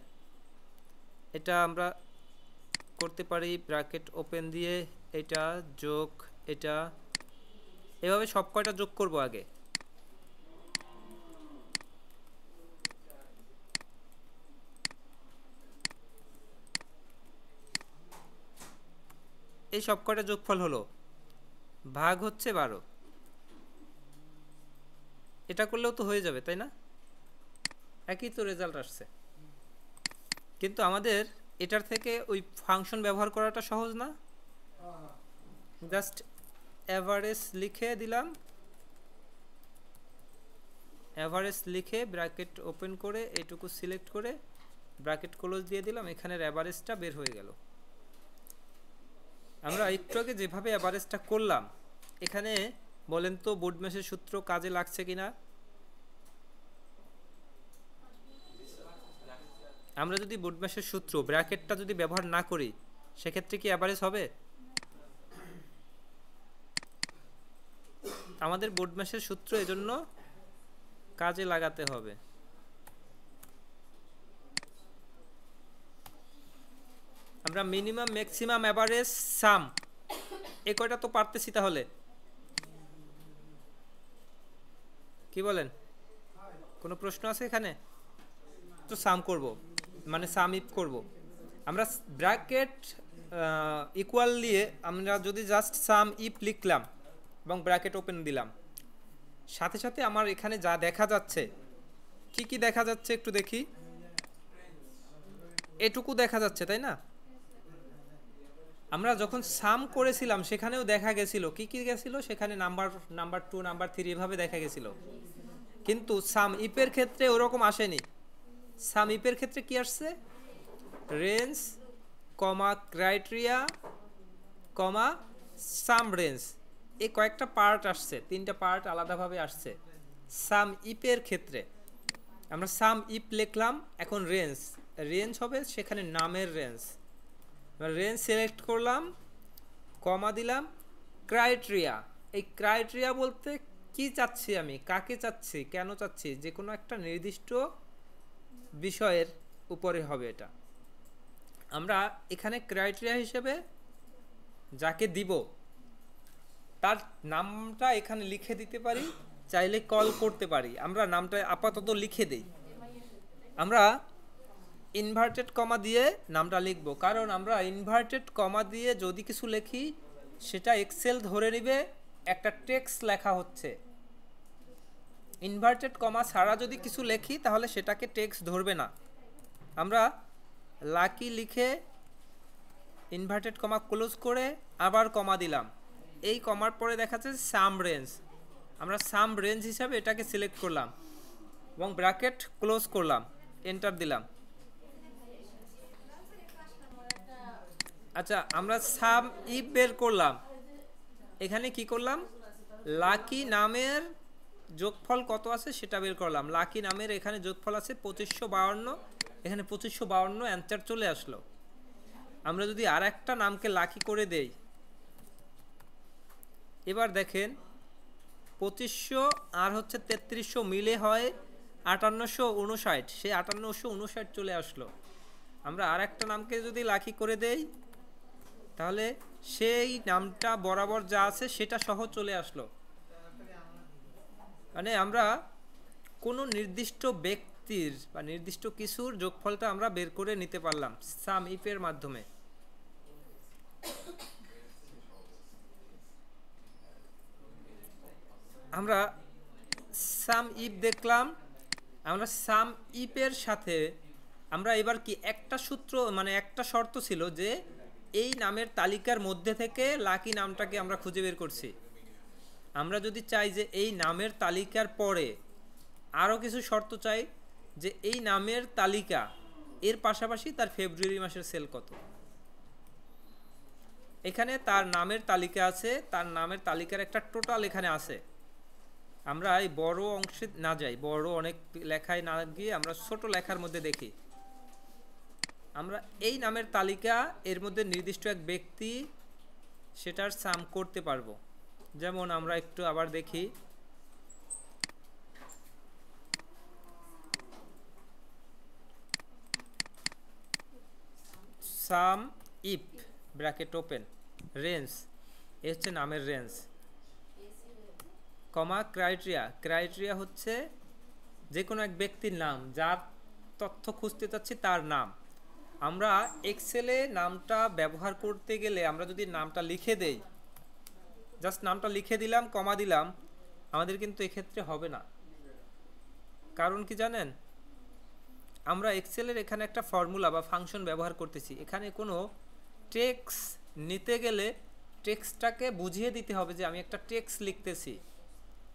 এটা আমরা করতে পারি ব্র্যাকেট ওপেন দিয়ে, এটা যোগ এটা, এভাবে সব কয়টা যোগ করব আগে। এই সব কয়টা যোগফল হলো, ভাগ হচ্ছে 12। এটা করলেও তো হয়ে যাবে, তাই না? একই তো রেজাল্ট আসছে। কিন্তু আমাদের এটার থেকে ওই ফাংশন ব্যবহার করাটা সহজ না। জাস্ট অ্যাভারেজ লিখে দিলাম, অ্যাভারেজ লিখে ব্র্যাকেট ওপেন করে এইটুকু সিলেক্ট করে ব্র্যাকেট ক্লোজ দিয়ে দিলাম, এখানের অ্যাভারেজটা বের হয়ে গেল। আমরা একটু আগে যেভাবে অ্যাভারেজটা করলাম, এখানে বলেন তো বোর্ডম্যাশের সূত্র কাজে লাগছে কিনা? আমরা যদি বোর্ডম্যাশের সূত্র ব্র্যাকেটটা যদি ব্যবহার না করি সেক্ষেত্রে কি অ্যাভারেজ হবে? আমাদের বোর্ডম্যাশের সূত্র এজন্য কাজে লাগাতে হবে। আমরা মিনিমাম ম্যাক্সিমাম অ্যাভারেজ সাম এই কয়টা তো পারতেছি, তাহলে কি বলেন? কোনো প্রশ্ন আছে এখানে? তো সাম করব, মানে সাম ইফ করব। আমরা ব্র্যাকেট ইকুয়াল দিয়ে আমরা যদি জাস্ট সাম ইফ লিখলাম এবং ব্র্যাকেট ওপেন দিলাম, সাথে সাথে আমার এখানে যা দেখা যাচ্ছে, কি কি দেখা যাচ্ছে একটু দেখি। এটুকু দেখা যাচ্ছে, তাই না? আমরা যখন সাম করেছিলাম সেখানেও দেখা গেছিল, কি কি গেছিল সেখানে নাম্বার 2 নাম্বার 3 এভাবে দেখা গেছিল। কিন্তু সাম ইপের ক্ষেত্রে ওরকম আসেনি। সাম ইপের ক্ষেত্রে কি আসছে? রেঞ্জ কমা ক্রাইটেরিয়া কমা সাম রেঞ্জ, এই কয়েকটা পার্ট আসছে, 3টা পার্ট আলাদাভাবে আসছে সাম ইপের ক্ষেত্রে। আমরা সাম ইপ লিখলাম, এখন রেঞ্জ হবে সেখানে নামের রেঞ্জ। রেঞ্জ সিলেক্ট করলাম, কমা দিলাম, ক্রাইটেরিয়া। এই ক্রাইটেরিয়া বলতে কি চাচ্ছি আমি, কাকে চাচ্ছি, কেন চাচ্ছি, যে কোনো একটা নির্দিষ্ট বিষয়ের উপরে হবে এটা। আমরা এখানে ক্রাইটেরিয়া হিসেবে যাকে দিব তার নামটা এখানে লিখে দিতে পারি, চাইলে কল করতে পারি। আমরা নামটা আপাতত লিখে দেই। আমরা ইনভার্টেড কমা দিয়ে নামটা লিখব, কারণ আমরা ইনভার্টেড কমা দিয়ে যদি কিছু লিখি সেটা এক্সেল ধরে নেবে একটা টেক্সট লেখা হচ্ছে। ইনভার্টেড কমা ছাড়া যদি কিছু লিখি তাহলে সেটাকে টেক্সট ধরবে না। আমরা লাকি লিখে ইনভার্টেড কমা ক্লোজ করে আবার কমা দিলাম, এই কমার পরে দেখা যাচ্ছে সাম রেঞ্জ। আমরা সাম রেঞ্জ হিসাবে এটাকে সিলেক্ট করলাম এবং ব্র্যাকেট ক্লোজ করলাম, এন্টার দিলাম। আচ্ছা, আমরা সাম ইফ বের করলাম, এখানে কি করলাম, লাকি নামের যোগফল কত আছে সেটা বের করলাম। লাকি নামের এখানে যোগফল আছে 2552, এখানে 2552 অ্যান্সার চলে আসলো। আমরা যদি আর একটা নামকে লাকি করে দেই, এবার দেখেন 2500 আর হচ্ছে 3300 মিলে হয় 5859, সেই 5859 চলে আসলো। আমরা আর একটা নামকে যদি লাকি করে দেই তাহলে সেই নামটা বরাবর যা আছে সেটা সহ চলে আসলো। মানে আমরা কোনো নির্দিষ্ট ব্যক্তির বা নির্দিষ্ট কিছুর যোগফলটা আমরা বের করে নিতে পারলাম সাম ইফের মাধ্যমে। আমরা সাম ইফ দেখলাম। আমরা সাম ইফের সাথে আমরা এবার কি একটা সূত্র, মানে একটা শর্ত ছিল যে এই নামের তালিকার মধ্যে থেকে লাকি নামটাকে আমরা খুঁজে বের করছি। আমরা যদি চাই যে এই নামের তালিকার পরে আরও কিছু শর্ত চাই, যে এই নামের তালিকা এর পাশাপাশি তার ফেব্রুয়ারি মাসের সেল কত। এখানে তার নামের তালিকা আছে, তার নামের তালিকার একটা টোটাল এখানে আছে। আমরা এই বড় অংশে না যাই, বড় অনেক লেখায় না গিয়ে আমরা ছোট লেখার মধ্যে দেখি। আমরা এই নামের তালিকা এর মধ্যে নির্দিষ্ট এক ব্যক্তি সেটার সাম করতে পারবো। যেমন আমরা একটু আবার দেখি, সাম ইফ ব্র্যাকেট ওপেন রেঞ্জ, এ হচ্ছে নামের রেঞ্জ, কমা ক্রাইটেরিয়া হচ্ছে যে কোনো এক ব্যক্তির নাম, যার তথ্য খুঁজতে চাচ্ছি তার নাম। আমরা এক্সেলে নামটা ব্যবহার করতে গেলে আমরা যদি নামটা লিখে দেই, জাস্ট নামটা লিখে দিলাম কমা দিলাম, আমাদের কিন্তু এক্ষেত্রে হবে না। কারণ কি জানেন, আমরা এক্সেলের এখানে একটা ফর্মুলা বা ফাংশন ব্যবহার করতেছি। এখানে কোনো টেক্সট নিতে গেলে টেক্সটটাকে বুঝিয়ে দিতে হবে যে আমি একটা টেক্সট লিখতেছি,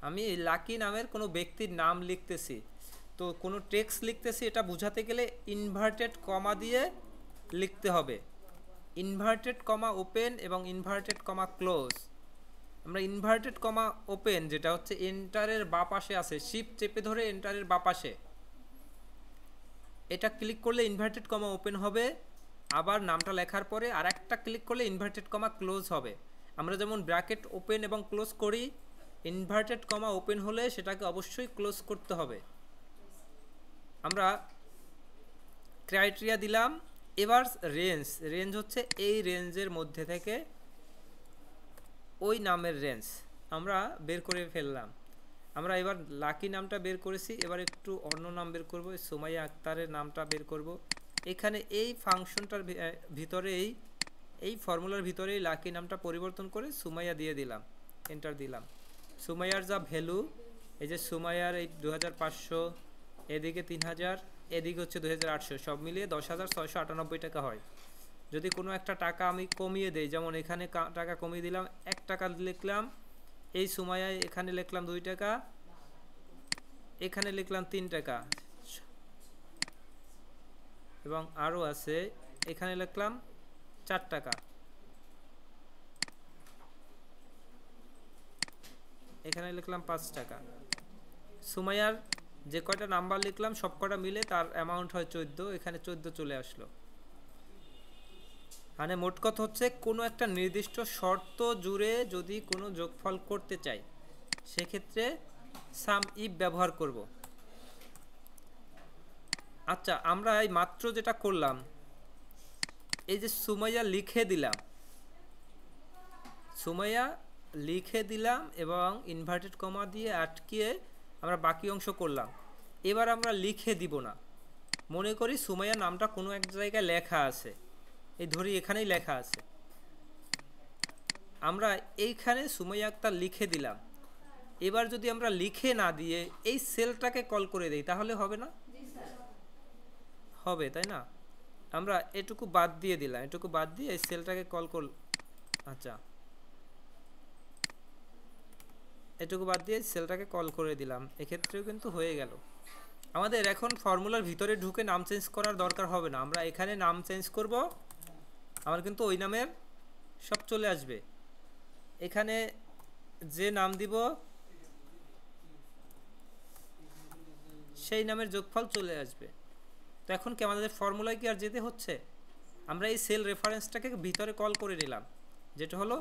আমি লাকি নামের কোনো ব্যক্তির নাম লিখতেছি। তো কোনো টেক্সট লিখতেছি এটা বোঝাতে গেলে ইনভার্টেড কমা দিয়ে লিখতে হবে। ইনভার্টেড কমা ওপেন এবং ইনভার্টেড কমা ক্লোজ। আমরা ইনভার্টেড কমা ওপেন, যেটা হচ্ছে এন্টারের বাঁ পাশে আছে, শিফট চেপে ধরে এন্টারের বাঁ পাশে, এটা ক্লিক করলে ইনভার্টেড কমা ওপেন হবে। আবার নামটা লেখার পরে আর একটা ক্লিক করলে ইনভার্টেড কমা ক্লোজ হবে। আমরা যেমন ব্র্যাকেট ওপেন এবং ক্লোজ করি, ইনভার্টেড কমা ওপেন হলে সেটাকে অবশ্যই ক্লোজ করতে হবে। আমরা ক্রাইটেরিয়া দিলাম। এবার রেঞ্জ হচ্ছে এই রেঞ্জের মধ্যে থেকে ওই নামের রেঞ্জ আমরা বের করে ফেললাম। আমরা এবার লাকি নামটা বের করেছি, এবার একটু অন্য নাম বের করব, সুমাইয়া আক্তারের নামটা বের করব। এখানে এই ফাংশনটার ভিতরে এই ফর্মুলার ভিতরেই লাকি নামটা পরিবর্তন করে সুমাইয়া দিয়ে দিলাম, এন্টার দিলাম। সুমাইয়ার যা ভ্যালু, এই যে সুমাইয়ার এই 2500, এদিকে 3000, এদিকে হচ্ছে 2800, সব মিলিয়ে 10,698 টাকা হয়। যদি কোনো একটা টাকা আমি কমিয়ে দেই, যেমন এখানে টাকা কমিয়ে দিলাম, 1 টাকা লিখলাম, এই সুমাইয়ায় এখানে লিখলাম 2 টাকা, এখানে লিখলাম 3 টাকা, এবং আরও আছে, এখানে লিখলাম 4 টাকা, এখানে লিখলাম 5 টাকা। সুমাইয়ার যে কয়টা নাম্বার লিখলাম সব কটা মিলে তার অ্যামাউন্ট হয় 14, এখানে 14 চলে আসলো। মানে মোট কথা হচ্ছে কোনো একটা নির্দিষ্ট শর্ত জুড়ে যদি কোনো যোগফল করতে চাই সেক্ষেত্রে সাম ইফ ব্যবহার করব। আচ্ছা, আমরা এই মাত্র যেটা করলাম, এই যে সুমাইয়া লিখে দিলাম, সুমাইয়া লিখে দিলাম এবং ইনভার্টেড কমা দিয়ে আটকিয়ে আমরা বাকি অংশ করলাম। এবার আমরা লিখে দিব না, মনে করি সুমাইয়া নামটা কোনো এক জায়গায় লেখা আছে, এই ধরি এখানেই লেখা আছে, আমরা এইখানে সুমাইয়া আক্তার লিখে দিলাম। এবার যদি আমরা লিখে না দিয়ে এই সেলটাকে কল করে দেই তাহলে হবে না? হবে, তাই না? আমরা এটুকু বাদ দিয়ে দিলাম, এটুকু বাদ দিয়ে এই সেলটাকে কল করল, আচ্ছা এটুকু বাদ দিয়ে সেলটাকে কল করে দিলাম, এক্ষেত্রেও কিন্তু হয়ে গেল। আমাদের এখন ফর্মুলার ভিতরে ঢুকে নাম চেঞ্জ করার দরকার হবে না, আমরা এখানে নাম চেঞ্জ করব, আমার কিন্তু ওই নামের সব চলে আসবে। এখানে যে নাম দিব সেই নামের যোগফল চলে আসবে। তো এখন কি আমাদের ফর্মুলায় কি আর যেতে হচ্ছে? আমরা এই সেল রেফারেন্সটাকে ভিতরে কল করে নিলাম, যেটা হলো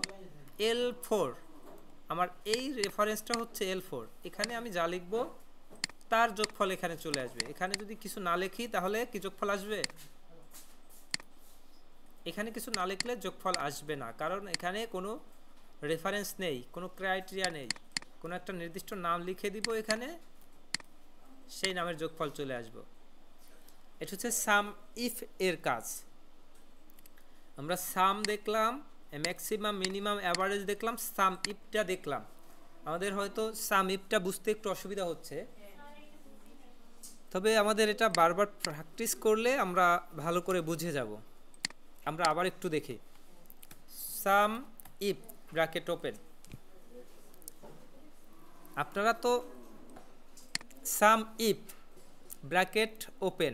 L4। আমার এই রেফারেন্সটা হচ্ছে L4, এখানে আমি যা লিখব তার যোগফল এখানে চলে আসবে। এখানে যদি কিছু না লিখি তাহলে কি যোগফল আসবে? এখানে কিছু না লিখলে যোগফল আসবে না, কারণ এখানে কোনো রেফারেন্স নেই, কোনো ক্রাইটেরিয়া নেই। কোনো একটা নির্দিষ্ট নাম লিখে দিব এখানে, সেই নামের যোগফল চলে আসবে। এটা হচ্ছে সাম ইফ এর কাজ। আমরা সাম দেখলাম, ম্যাক্সিমাম মিনিমাম অ্যাভারেজ দেখলাম, সাম ইফটা দেখলাম। আমাদের হয়তো সাম ইফটা বুঝতে একটু অসুবিধা হচ্ছে, তবে আমাদের এটা বারবার প্র্যাকটিস করলে আমরা ভালো করে বুঝে যাব। আমরা আবার একটু দেখি। সাম ইফ ব্র্যাকেট ওপেন, আপনারা তো সাম ইফ ব্র্যাকেট ওপেন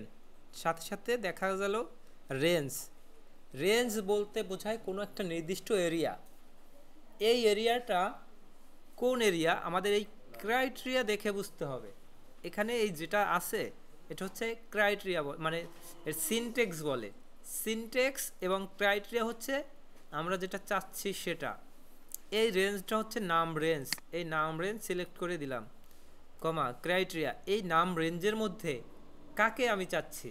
সাথে সাথে দেখা গেল রেঞ্জ। রেঞ্জ বলতে বোঝায় কোনো একটা নির্দিষ্ট এরিয়া। এই এরিয়াটা কোন এরিয়া আমাদের এই ক্রাইটেরিয়া দেখে বুঝতে হবে। এখানে এই যেটা আছে এটা হচ্ছে ক্রাইটেরিয়া, মানে এর সিনটেক্স বলে। সিনটেক্স এবং ক্রাইটেরিয়া হচ্ছে আমরা যেটা চাচ্ছি সেটা। এই রেঞ্জটা হচ্ছে নাম রেঞ্জ, এই নাম রেঞ্জ সিলেক্ট করে দিলাম, কমা ক্রাইটেরিয়া, এই নাম রেঞ্জের মধ্যে কাকে আমি চাচ্ছি,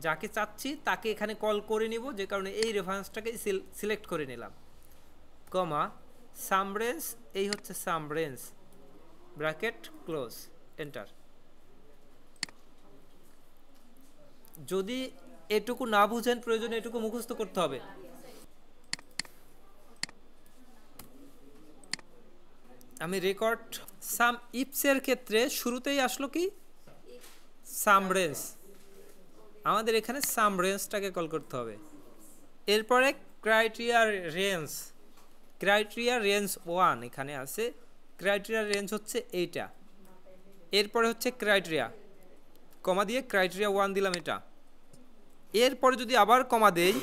যাকে চাচ্ছি তাকে এখানে কল করে নিব, যে কারণে এই রেফারেন্সটাকে সিলেক্ট করে নিলাম, কমা সাম রেঞ্জ, এই হচ্ছে sum range, bracket close, enter. যদি এটুকু না বুঝেন প্রয়োজনে এটুকু মুখস্থ করতে হবে। আমি রেকর্ড সাম ইফসের ক্ষেত্রে শুরুতেই আসলো কি সাম রেঞ্জ, আমাদের এখানে সাম রেঞ্জটাকে কল করতে হবে। এরপরে ক্রাইটেরিয়া রেঞ্জ, ক্রাইটেরিয়া রেঞ্জ 1 এখানে আছে, ক্রাইটেরিয়া রেঞ্জ হচ্ছে এইটা। এরপরে হচ্ছে ক্রাইটেরিয়া, কমা দিয়ে ক্রাইটেরিয়া 1 দিলাম এটা। এরপরে যদি আবার কমা দেই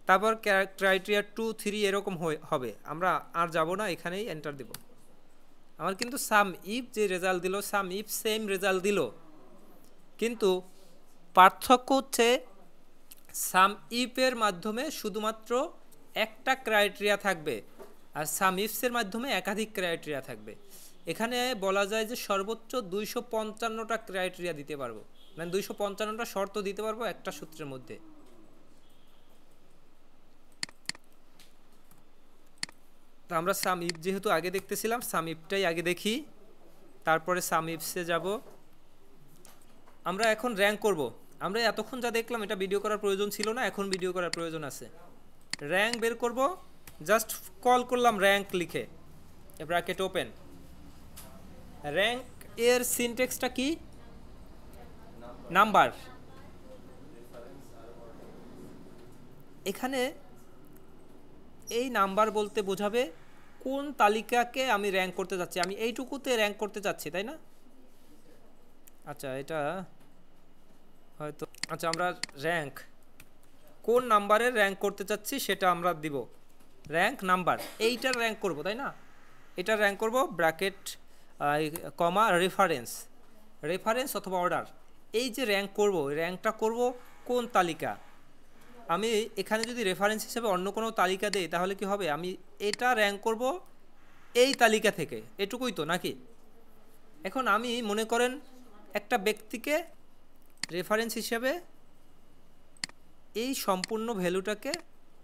তারপর ক্রাইটেরিয়া 2, 3 এরকম হবে। আমরা আর যাব না, এখানেই এন্টার দেব। আমার কিন্তু সাম ইফ যে রেজাল্ট দিল, সাম ইফ সেম রেজাল্ট দিল, কিন্তু পার্থক্য হচ্ছে সাম ইফের মাধ্যমে শুধুমাত্র একটা ক্রাইটেরিয়া থাকবে, আর সাম ইফসের মাধ্যমে একাধিক ক্রাইটেরিয়া থাকবে। এখানে বলা যায় যে সর্বোচ্চ 255টা ক্রাইটেরিয়া দিতে পারবো, মানে 255টা শর্ত দিতে পারবো একটা সূত্রের মধ্যে। তো আমরা সাম ইফ যেহেতু আগে দেখতেছিলাম, সাম ইফটাই আগে দেখি, তারপরে সাম ইফসে যাব। আমরা এখন র্যাঙ্ক করব, আমরা এতক্ষণ যা দেখলাম এটা ভিডিও করার প্রয়োজন ছিল না, এখন ভিডিও করার প্রয়োজন আছে। র্যাঙ্ক বের করব, জাস্ট কল করলাম র্যাঙ্ক লিখে, ব্র্যাকেট ওপেন। র্যাঙ্ক এর সিনট্যাক্সটা কি? নাম্বার। এখানে এই নাম্বার বলতে বোঝাবে কোন তালিকাকে আমি র্যাঙ্ক করতে যাচ্ছি, আমি এইটুকুতে র্যাঙ্ক করতে যাচ্ছি, তাই না? আচ্ছা এটা হয়তো, আচ্ছা আমরা র্যাঙ্ক কোন নাম্বারের র্যাঙ্ক করতে চাচ্ছি সেটা আমরা দিব, র্যাঙ্ক নাম্বার, এইটার র্যাঙ্ক করব, তাই না? এটার র্যাঙ্ক করব ব্র্যাকেট কমা রেফারেন্স, রেফারেন্স অথবা অর্ডার। এই যে র্যাঙ্ক করব, র্যাঙ্কটা করব কোন তালিকা? আমি এখানে যদি রেফারেন্স হিসেবে অন্য কোনো তালিকা দেই তাহলে কি হবে? আমি এটা র্যাঙ্ক করব এই তালিকা থেকে, এটুকুই তো নাকি? এখন আমি মনে করেন একটা ব্যক্তিকে রেফারেন্স হিসেবে এই সম্পূর্ণ ভ্যালুটাকে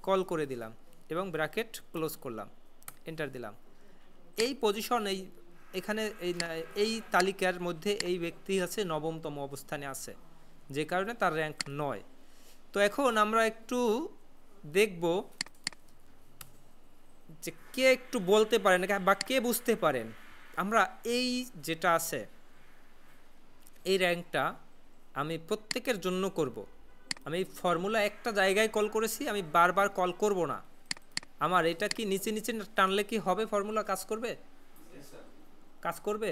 কল করে দিলাম এবং ব্র্যাকেট ক্লোজ করলাম, এন্টার দিলাম। এই পজিশন এখানে এই তালিকার মধ্যে এই ব্যক্তি আছে নবমতম অবস্থানে আছে, যে কারণে তার র্যাঙ্ক 9। তো এখন আমরা একটু দেখব যে কে একটু বলতে পারেন বা কে বুঝতে পারেন আমরা এই যেটা আছে এই র্যাঙ্কটা আমি প্রত্যেকের জন্য করব। আমি ফর্মুলা একটা জায়গায় কল করেছি, আমি বারবার কল করব না। আমার এটা কি নিচে নিচে টানলে কি হবে? ফর্মুলা কাজ করবে? কাজ করবে?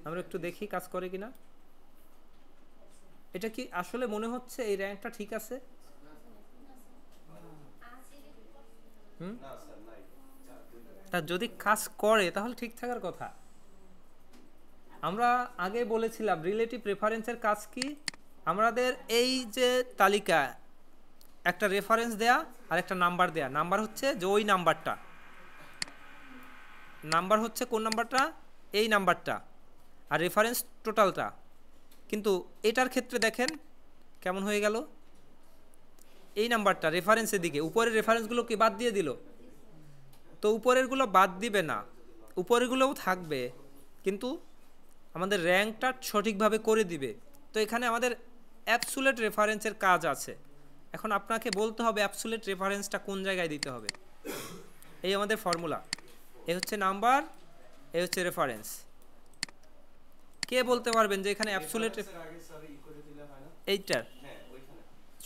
আমরা একটু দেখি কাজ করে কিনা। এটা কি আসলে মনে হচ্ছে এই র্যাঙ্কটা ঠিক আছে? তা যদি কাজ করে তাহলে ঠিক থাকার কথা। আমরা আগে বলেছিলাম রিলেটিভ রেফারেন্সের কাজ কি? আমাদের এই যে তালিকা একটা রেফারেন্স দেয়া আর একটা নাম্বার দেয়া, নাম্বার হচ্ছে যে ওই নাম্বারটা, নাম্বার হচ্ছে কোন নাম্বারটা? এই নাম্বারটা, আর রেফারেন্স টোটালটা। কিন্তু এটার ক্ষেত্রে দেখেন কেমন হয়ে গেল, এই নাম্বারটা রেফারেন্সের দিকে, উপরের রেফারেন্সগুলো কি বাদ দিয়ে দিল? তো উপরেরগুলো বাদ দিবে না, উপরেরগুলোও থাকবে, কিন্তু আমাদের র্যাঙ্কটা সঠিকভাবে করে দিবে। তো এখানে আমাদের অ্যাবসুলেট রেফারেন্সের কাজ আছে। এখন আপনাকে বলতে হবে অ্যাবসুলেট রেফারেন্সটা কোন জায়গায় দিতে হবে। এই আমাদের ফর্মুলা, এই হচ্ছে নাম্বার, এই হচ্ছে রেফারেন্স। কে বলতে পারবেন যে এখানে অ্যাবসুলেট এইটার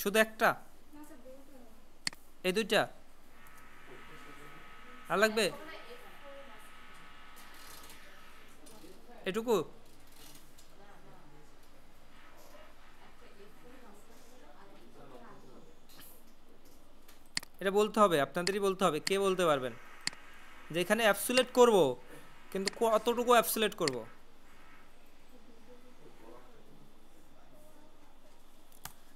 শুধু একটা, এই দুইটা আর লাগবে এটুকু? এটা বলতে হবে, আপনাদেরই বলতে হবে। কে বলতে পারবেন যে এখানে অ্যাবসুলেট করব, কিন্তু কতটুকু অ্যাবসুলেট করব?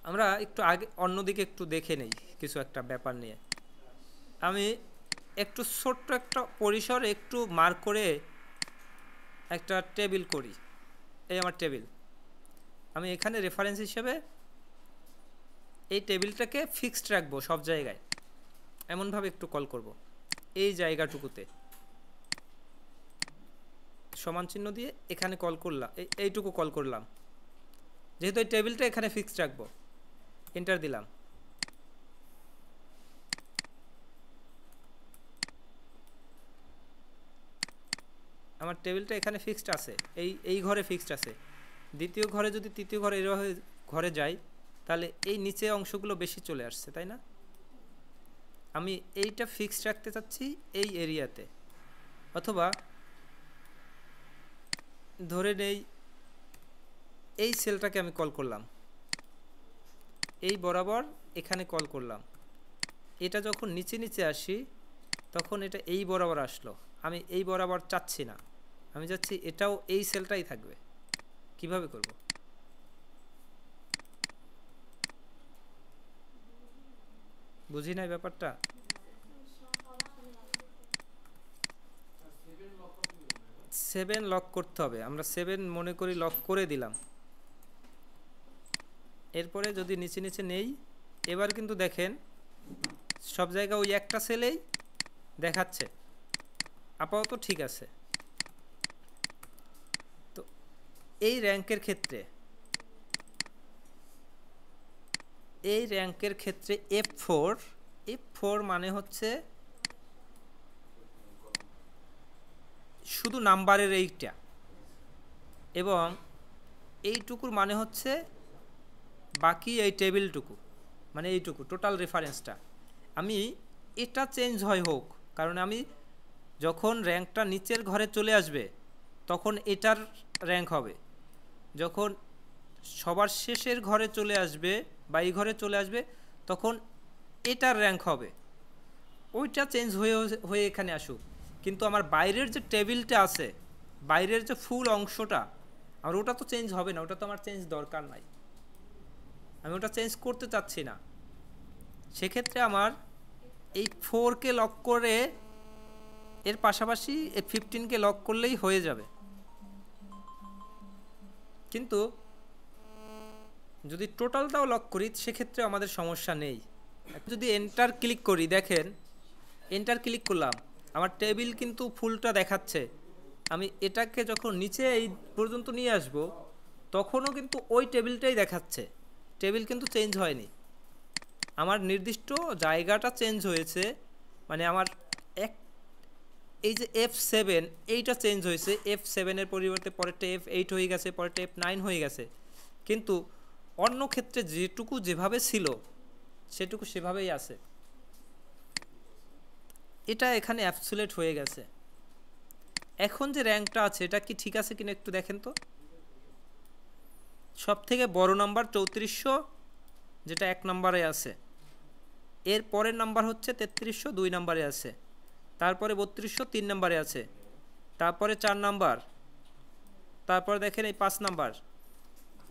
আমরা একটু আগে অন্যদিকে একটু দেখে নেই কিছু একটা ব্যাপার নিয়ে। আমি একটু ছোট্ট একটা পরিসর একটু মার্ক করে একটা টেবিল করি। এই আমার টেবিল, আমি এখানে রেফারেন্স হিসেবে এই টেবিলটাকে ফিক্সড রাখবো সব জায়গায়, এমনভাবে একটু কল করব। এই জায়গাটুকুতে সমান চিহ্ন দিয়ে এখানে কল করলাম, এইটুকু কল করলাম, যেহেতু এই টেবিলটা এখানে ফিক্সড রাখবো, এন্টার দিলাম। আমার টেবিলটা এখানে ফিক্সড আছে, এই ঘরে ফিক্সড আছে। দ্বিতীয় ঘরে যদি তৃতীয় ঘরে এভাবে ঘরে যাই তাহলে এই নিচে অংশগুলো বেশি চলে আসছে, তাই না? আমি এইটা ফিক্সড রাখতে চাচ্ছি এই এরিয়াতে, অথবা ধরে নেই এই সেলটাকে আমি কল করলাম, এই বরাবর এখানে কল করলাম। এটা যখন নিচে নিচে আসি তখন এটা এই বরাবর আসলো, আমি এই বরাবর চাচ্ছি না, আমি চাচ্ছি এটাও এই সেলটাই থাকবে। কিভাবে করব? বুঝি নাই ব্যাপারটা। সেভেন লক করতে হবে, আমরা 7 মনে করি লক করে দিলাম। এরপরে যদি নিচে নিচে নেই, এবার কিন্তু দেখেন সব জায়গায় ওই একটা সেলেই দেখাচ্ছে, আপাতত ঠিক আছে। তো এই র্যাঙ্কের ক্ষেত্রে এই র্যাঙ্কের ক্ষেত্রে F4 মানে হচ্ছে শুধু নাম্বারের এইটা, এবং এইটুকুর মানে হচ্ছে বাকি এই টেবিলটুকু, মানে এইটুকু টোটাল রেফারেন্সটা। আমি এটা চেঞ্জ হয় হোক, কারণ আমি যখন র্যাঙ্কটা নিচের ঘরে চলে আসবে তখন এটার র্যাঙ্ক হবে, যখন সবার শেষের ঘরে চলে আসবে বা এই ঘরে চলে আসবে তখন এটার র্যাঙ্ক হবে, ওইটা চেঞ্জ হয়ে এখানে আসুক। কিন্তু আমার বাইরের যে টেবিলটা আছে, বাইরের যে ফুল অংশটা, আর ওটা তো চেঞ্জ হবে না, ওটা তো আমার চেঞ্জ দরকার নাই, আমি ওটা চেঞ্জ করতে চাচ্ছি না। সেক্ষেত্রে আমার এই 4কে লক করে এর পাশাপাশি এই 15কে লক করলেই হয়ে যাবে। কিন্তু যদি টোটালটাও লক করি সেক্ষেত্রে আমাদের সমস্যা নেই। যদি এন্টার ক্লিক করি, দেখেন এন্টার ক্লিক করলাম, আমার টেবিল কিন্তু ফুলটা দেখাচ্ছে। আমি এটাকে যখন নিচে এই পর্যন্ত নিয়ে আসব তখনও কিন্তু ওই টেবিলটাই দেখাচ্ছে, টেবিল কিন্তু চেঞ্জ হয়নি, আমার নির্দিষ্ট জায়গাটা চেঞ্জ হয়েছে। মানে আমার এই যে F7 এইটা চেঞ্জ হয়েছে, F7-এর পরিবর্তে পরেরটা F8 হয়ে গেছে, পরেরটা F9 হয়ে গেছে, কিন্তু অন্য ক্ষেত্রে যেটুকু যেভাবে ছিল সেটুকু সেভাবেই আছে। এটা এখানে অ্যাবসোলিউট হয়ে গেছে। এখন যে র্যাঙ্কটা আছে এটা কি ঠিক আছে কিনা একটু দেখেন তো। সব থেকে বড় নাম্বার 3400, যেটা 1 নম্বরে আছে। এর পরের নাম্বার হচ্ছে 3300, 2 নম্বরে আছে। তারপরে 3200, 3 নম্বরে আছে। তারপরে 4 নাম্বার, তারপরে দেখেন এই 5 নাম্বার।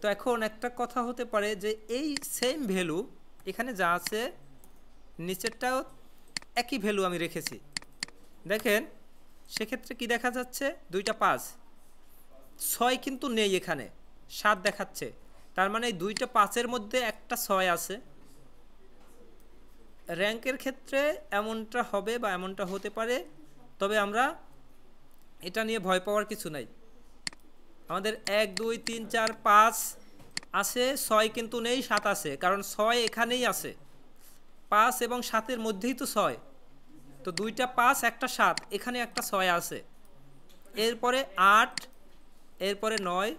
তো এখন একটা কথা হতে পারে যে এই সেম ভ্যালু এখানে যা আছে নিচেরটাও একই ভ্যালু আমি রেখেছি, দেখেন সেক্ষেত্রে কি দেখা যাচ্ছে, 2টা 5, 6 কিন্তু নেই, এখানে 7 দেখাচ্ছে, তার মানে এই 2টা 5-এর মধ্যে একটা 6 আছে। র্যাঙ্কের ক্ষেত্রে এমনটা হবে বা এমনটা হতে পারে, তবে আমরা এটা নিয়ে ভয় পাওয়ার কিছু নাই। আমাদের 1 2 3 4 5 আছে, 6 কিন্তু নেই, 7 আছে, কারণ 6 এখানেই আছে, 5 এবং 7-এর মধ্যেই তো 6, তো 2টা 5 একটা 7, এখানে একটা 6 আছে। এরপরে 8, এরপরে 9,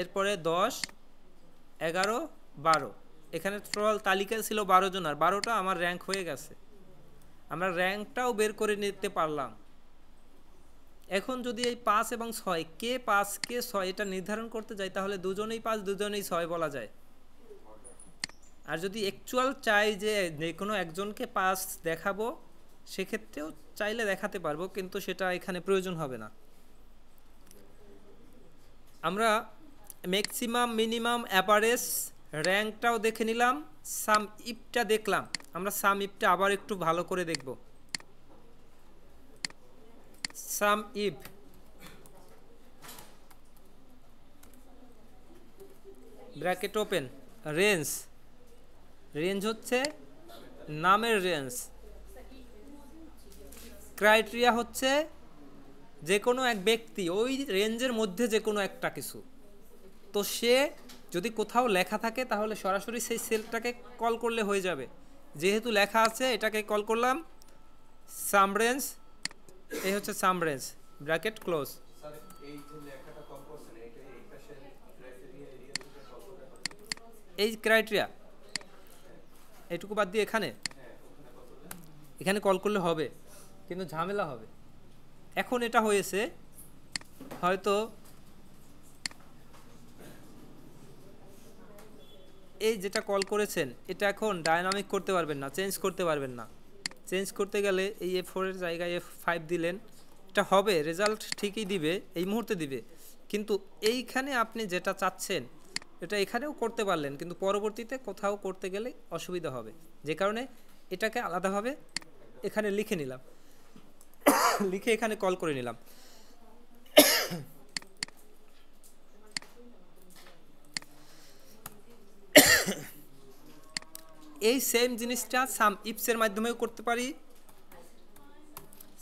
এরপরে 10, 11, 12, এখানে টোটাল তালিকায় ছিল 12 জন, আর 12টা আমার র্যাঙ্ক হয়ে গেছে, আমরা র্যাঙ্কটাও বের করে নিতে পারলাম। এখন যদি এই 5 এবং 6 কে 5 কে 6 এটা নির্ধারণ করতে যাই তাহলে দুজনেই 5 দুজনেই 6 বলা যায়। আর যদি অ্যাকচুয়াল চাই যে কোনো একজনকে 5 দেখাবো সেক্ষেত্রেও চাইলে দেখাতে পারবো, কিন্তু সেটা এখানে প্রয়োজন হবে না। আমরা ম্যাক্সিমাম মিনিমাম অ্যাভারেজ র্যাঙ্কটাও দেখে নিলাম, সাম ইফটা দেখলাম। আমরা সাম ইফটা আবার একটু ভালো করে দেখব। সাম ইফ ব্র্যাকেট ওপেন, রেঞ্জ হচ্ছে নামের রেঞ্জ, ক্রাইটেরিয়া হচ্ছে যে কোনো এক ব্যক্তি ওই রেঞ্জের মধ্যে যে কোনো একটা কিছু, তো সে যদি কোথাও লেখা থাকে তাহলে সরাসরি সেই সেলটাকে কল করলে হয়ে যাবে। যেহেতু লেখা আছে এটাকে কল করলাম সাম রেঞ্জ, এই হচ্ছে সাম রেঞ্জ ব্র্যাকেট ক্লোজ। এই ক্রাইটেরিয়া এইটুকু বাদ দিয়ে এখানে কল করলে হবে, কিন্তু ঝামেলা হবে। এখন এটা হয়েছে হয়তো এই যেটা কল করেছেন এটা এখন ডায়নামিক করতে পারবেন না, চেঞ্জ করতে পারবেন না। চেঞ্জ করতে গেলে এই F4 এর জায়গায় F5 দিলেন, এটা হবে, রেজাল্ট ঠিকই দিবে, এই মুহূর্তে দিবে, কিন্তু এইখানে আপনি যেটা চাচ্ছেন এটা এখানেও করতে পারলেন, কিন্তু পরবর্তীতে কোথাও করতে গেলে অসুবিধা হবে, যে কারণে এটাকে আলাদাভাবে এখানে লিখে নিলাম, লিখে এখানে কল করে নিলাম। এই সেম জিনিসটা সাম ইফস এর মাধ্যমেও করতে পারি।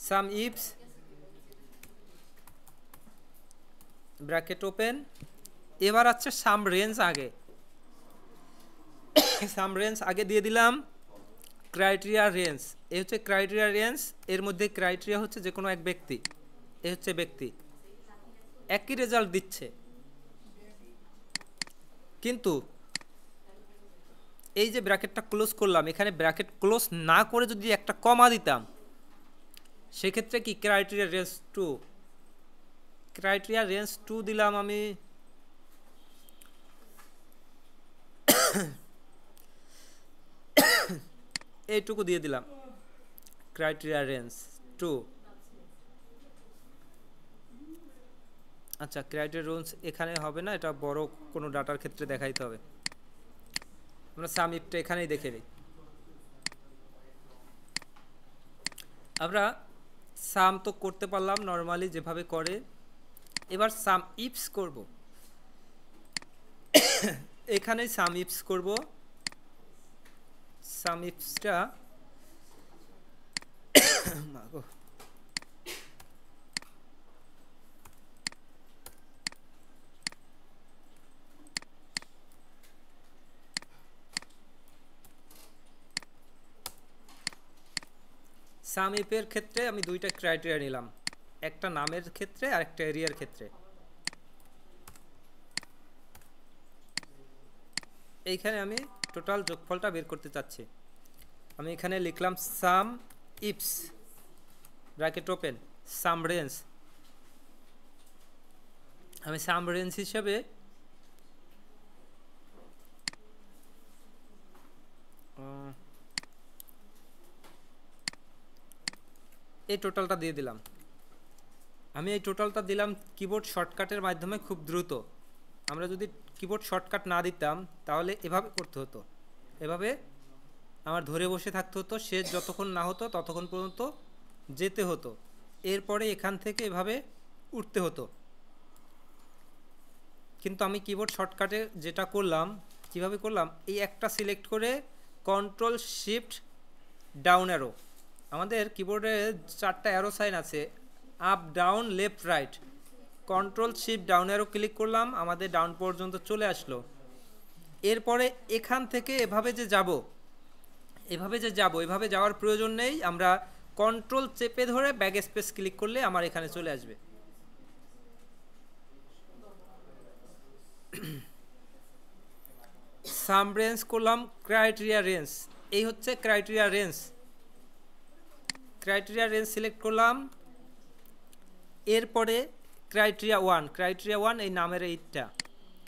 সাম ইফস ব্র্যাকেট ওপেন, এবার আছে সাম রেঞ্জ আগে। সাম রেঞ্জ আগে দিয়ে দিলাম, ক্রাইটেরিয়া রেঞ্জ, এই হচ্ছে ক্রাইটেরিয়া রেঞ্জ। এর মধ্যে ক্রাইটেরিয়া হচ্ছে যে কোনো এক ব্যক্তি, এ হচ্ছে ব্যক্তি, একই রেজাল্ট দিচ্ছে। কিন্তু এই যে ব্র্যাকেটটা ক্লোজ করলাম, এখানে ব্র্যাকেট ক্লোজ না করে যদি একটা কমা দিতাম, সেক্ষেত্রে কি ক্রাইটেরিয়া রেঞ্জ 2, ক্রাইটেরিয়া রেঞ্জ 2 দিলাম আমি। এইটুকু দিয়ে দিলাম ক্রাইটেরিয়া রেঞ্জ 2। আচ্ছা, ক্রাইটেরিয়া রেঞ্জ এখানে হবে না, এটা বড় কোনো ডাটার ক্ষেত্রে দেখাইতে হবে। আমরা সাম ইফটা এখানেই দেখে নিই। আমরা সাম তো করতে পারলাম নর্মালি যেভাবে করে, এবার সাম ইফস করব। এখানেই সাম ইফস করব। সাম ইফসটা সাম ইফের ক্ষেত্রে আমি দুইটা ক্রাইটেরিয়া নিলাম, একটা নামের ক্ষেত্রে আর একটা এরিয়ার ক্ষেত্রে। এইখানে আমি টোটাল যোগফলটা বের করতে চাচ্ছি। আমি এখানে লিখলাম sum ifs bracket open sum range. আমি সাম রেঞ্জ হিসেবে এই টোটালটা দিয়ে দিলাম। আমি এই টোটালটা দিলাম কিবোর্ড শর্টকাটের মাধ্যমে খুব দ্রুত। আমরা যদি কিবোর্ড শর্টকাট না দিতাম তাহলে এভাবে করতে হতো, এভাবে আমার ধরে বসে থাকতে হতো, শেষ যতক্ষণ না হতো ততক্ষণ পর্যন্ত যেতে হতো, এরপরে এখান থেকে এভাবে উঠতে হতো। কিন্তু আমি কিবোর্ড শর্টকাটে যেটা করলাম, কিভাবে করলাম, এই একটা সিলেক্ট করে কন্ট্রোল শিফট ডাউন অ্যারো, আমাদের কিবোর্ডে 4টা অ্যারো সাইন আছে, up down left right, control shift down arrow click করলাম, আমাদের ডাউন পর্যন্ত চলে আসলো। এরপরে এখান থেকে এভাবে যে যাব, এভাবে যাওয়ার প্রয়োজন নেই, আমরা কন্ট্রোল চেপে ধরে ব্যাক স্পেস ক্লিক করলে আমার এখানে চলে আসবে। সাম রেঞ্জ করলাম ক্রাইটেরিয়া রেঞ্জ, এই হচ্ছে criteria range. Criteria range select করলাম, এরপরে ক্রাইটেরিয়া 1, ক্রাইটেরিয়া 1 এই নামের এইটা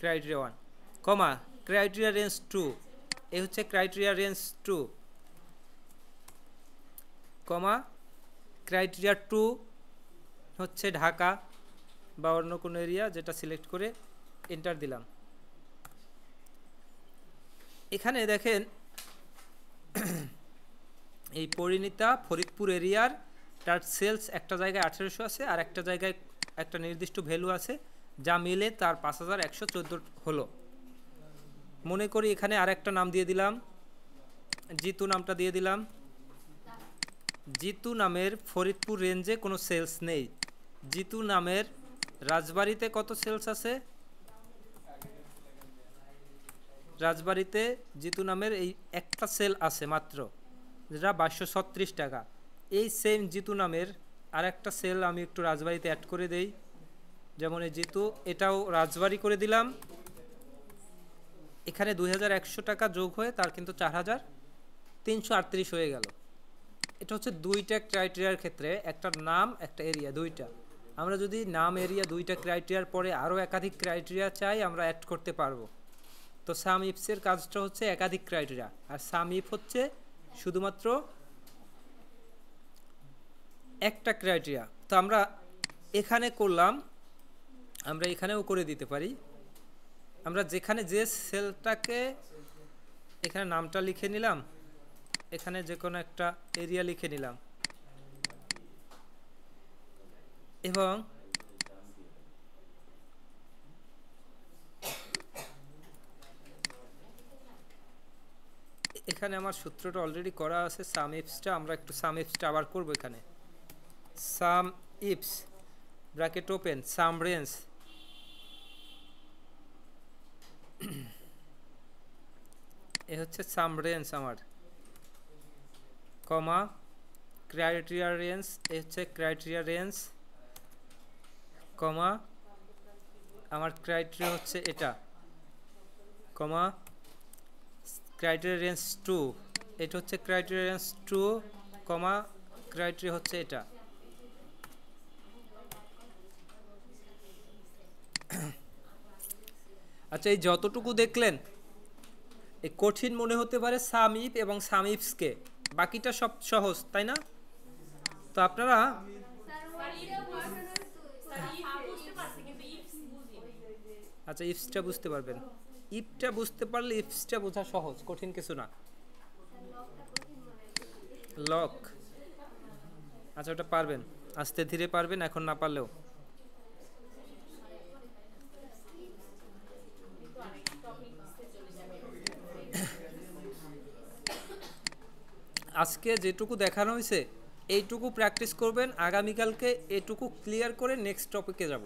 ক্রাইটেরিয়া 1, কমা ক্রাইটেরিয়া রেঞ্জ 2, এই হচ্ছে ক্রাইটেরিয়া রেঞ্জ 2, কমা ক্রাইটেরিয়া 2 হচ্ছে ঢাকা বা অন্য কোনো এরিয়া, যেটা সিলেক্ট করে এন্টার দিলাম। এখানে দেখেন এই পরিণীতা ফরিদপুর এরিয়ার তার সেলস একটা জায়গায় 1800 আছে আর একটা জায়গায় একটা নির্দিষ্ট ভ্যালু আছে, যা মিলে তার 5114 হলো। মনে করি এখানে আর একটা নাম দিয়ে দিলাম, জিতু নামটা দিয়ে দিলাম। জিতু নামের ফরিদপুর রেঞ্জে কোনো সেলস নেই। জিতু নামের রাজবাড়িতে কত সেলস আছে? রাজবাড়িতে জিতু নামের এই একটা সেল আছে মাত্র, যেটা 2236 টাকা। এই সেম জিতু নামের আর একটা সেল আমি একটু রাজবাড়িতে অ্যাড করে দেই, যেমন এই জিতু, এটাও রাজবাড়ি করে দিলাম। এখানে 2100 টাকা যোগ হয়ে তার কিন্তু 4338 হয়ে গেল। এটা হচ্ছে দুইটা ক্রাইটেরিয়ার ক্ষেত্রে, একটা নাম একটা এরিয়া, দুইটা। আমরা যদি নাম এরিয়া দুইটা ক্রাইটেরিয়ার পরে আরও একাধিক ক্রাইটেরিয়া চাই, আমরা অ্যাড করতে পারবো। তো সাম ইফসের কাজটা হচ্ছে একাধিক ক্রাইটেরিয়া, আর সাম ইফ হচ্ছে শুধুমাত্র একটা ক্রাইটেরিয়া। তো আমরা এখানে করলাম, আমরা এখানেও করে দিতে পারি। আমরা যেখানে যে সেলটাকে, এখানে নামটা লিখে নিলাম, এখানে যে কোনো একটা এরিয়া লিখে নিলাম, এবং এখানে আমার সূত্রটা অলরেডি করা আছে সাম ইফসটা, আমরা একটু সাম ইফসটা আবার করব। এখানে sum ifs bracket open sum range, এ হচ্ছে সাম রেঞ্জ আমার, কমা ক্রাইটেরিয়া রেঞ্জ, এ হচ্ছে ক্রাইটেরিয়া রেঞ্জ, কমা আমার ক্রাইটেরিয়া হচ্ছে এটা, কমা ক্রাইটেরিয়া রেঞ্জ 2, এটা হচ্ছে ক্রাইটেরিয়া রেঞ্জ 2, কমা ক্রাইটেরিয়া হচ্ছে এটা। আচ্ছা, এই যতটুকু দেখলেন এই কঠিন মনে হতে পারে সাম ইফ এবং সাম ইফসকে, বাকিটা সব সহজ, তাই না? তো আপনারা আচ্ছা ইফসটা বুঝতে পারবেন, ইফটা বুঝতে পারলে ইফসটা বোঝা সহজ, কঠিন কিছু না। লক, আচ্ছা ওটা পারবেন, আস্তে ধীরে পারবেন, এখন না পারলেও। আজকে যেটুকু দেখানো হয়েছে এইটুকু প্র্যাকটিস করবেন, আগামীকালকে এটুকু ক্লিয়ার করে নেক্সট টপিকে যাব।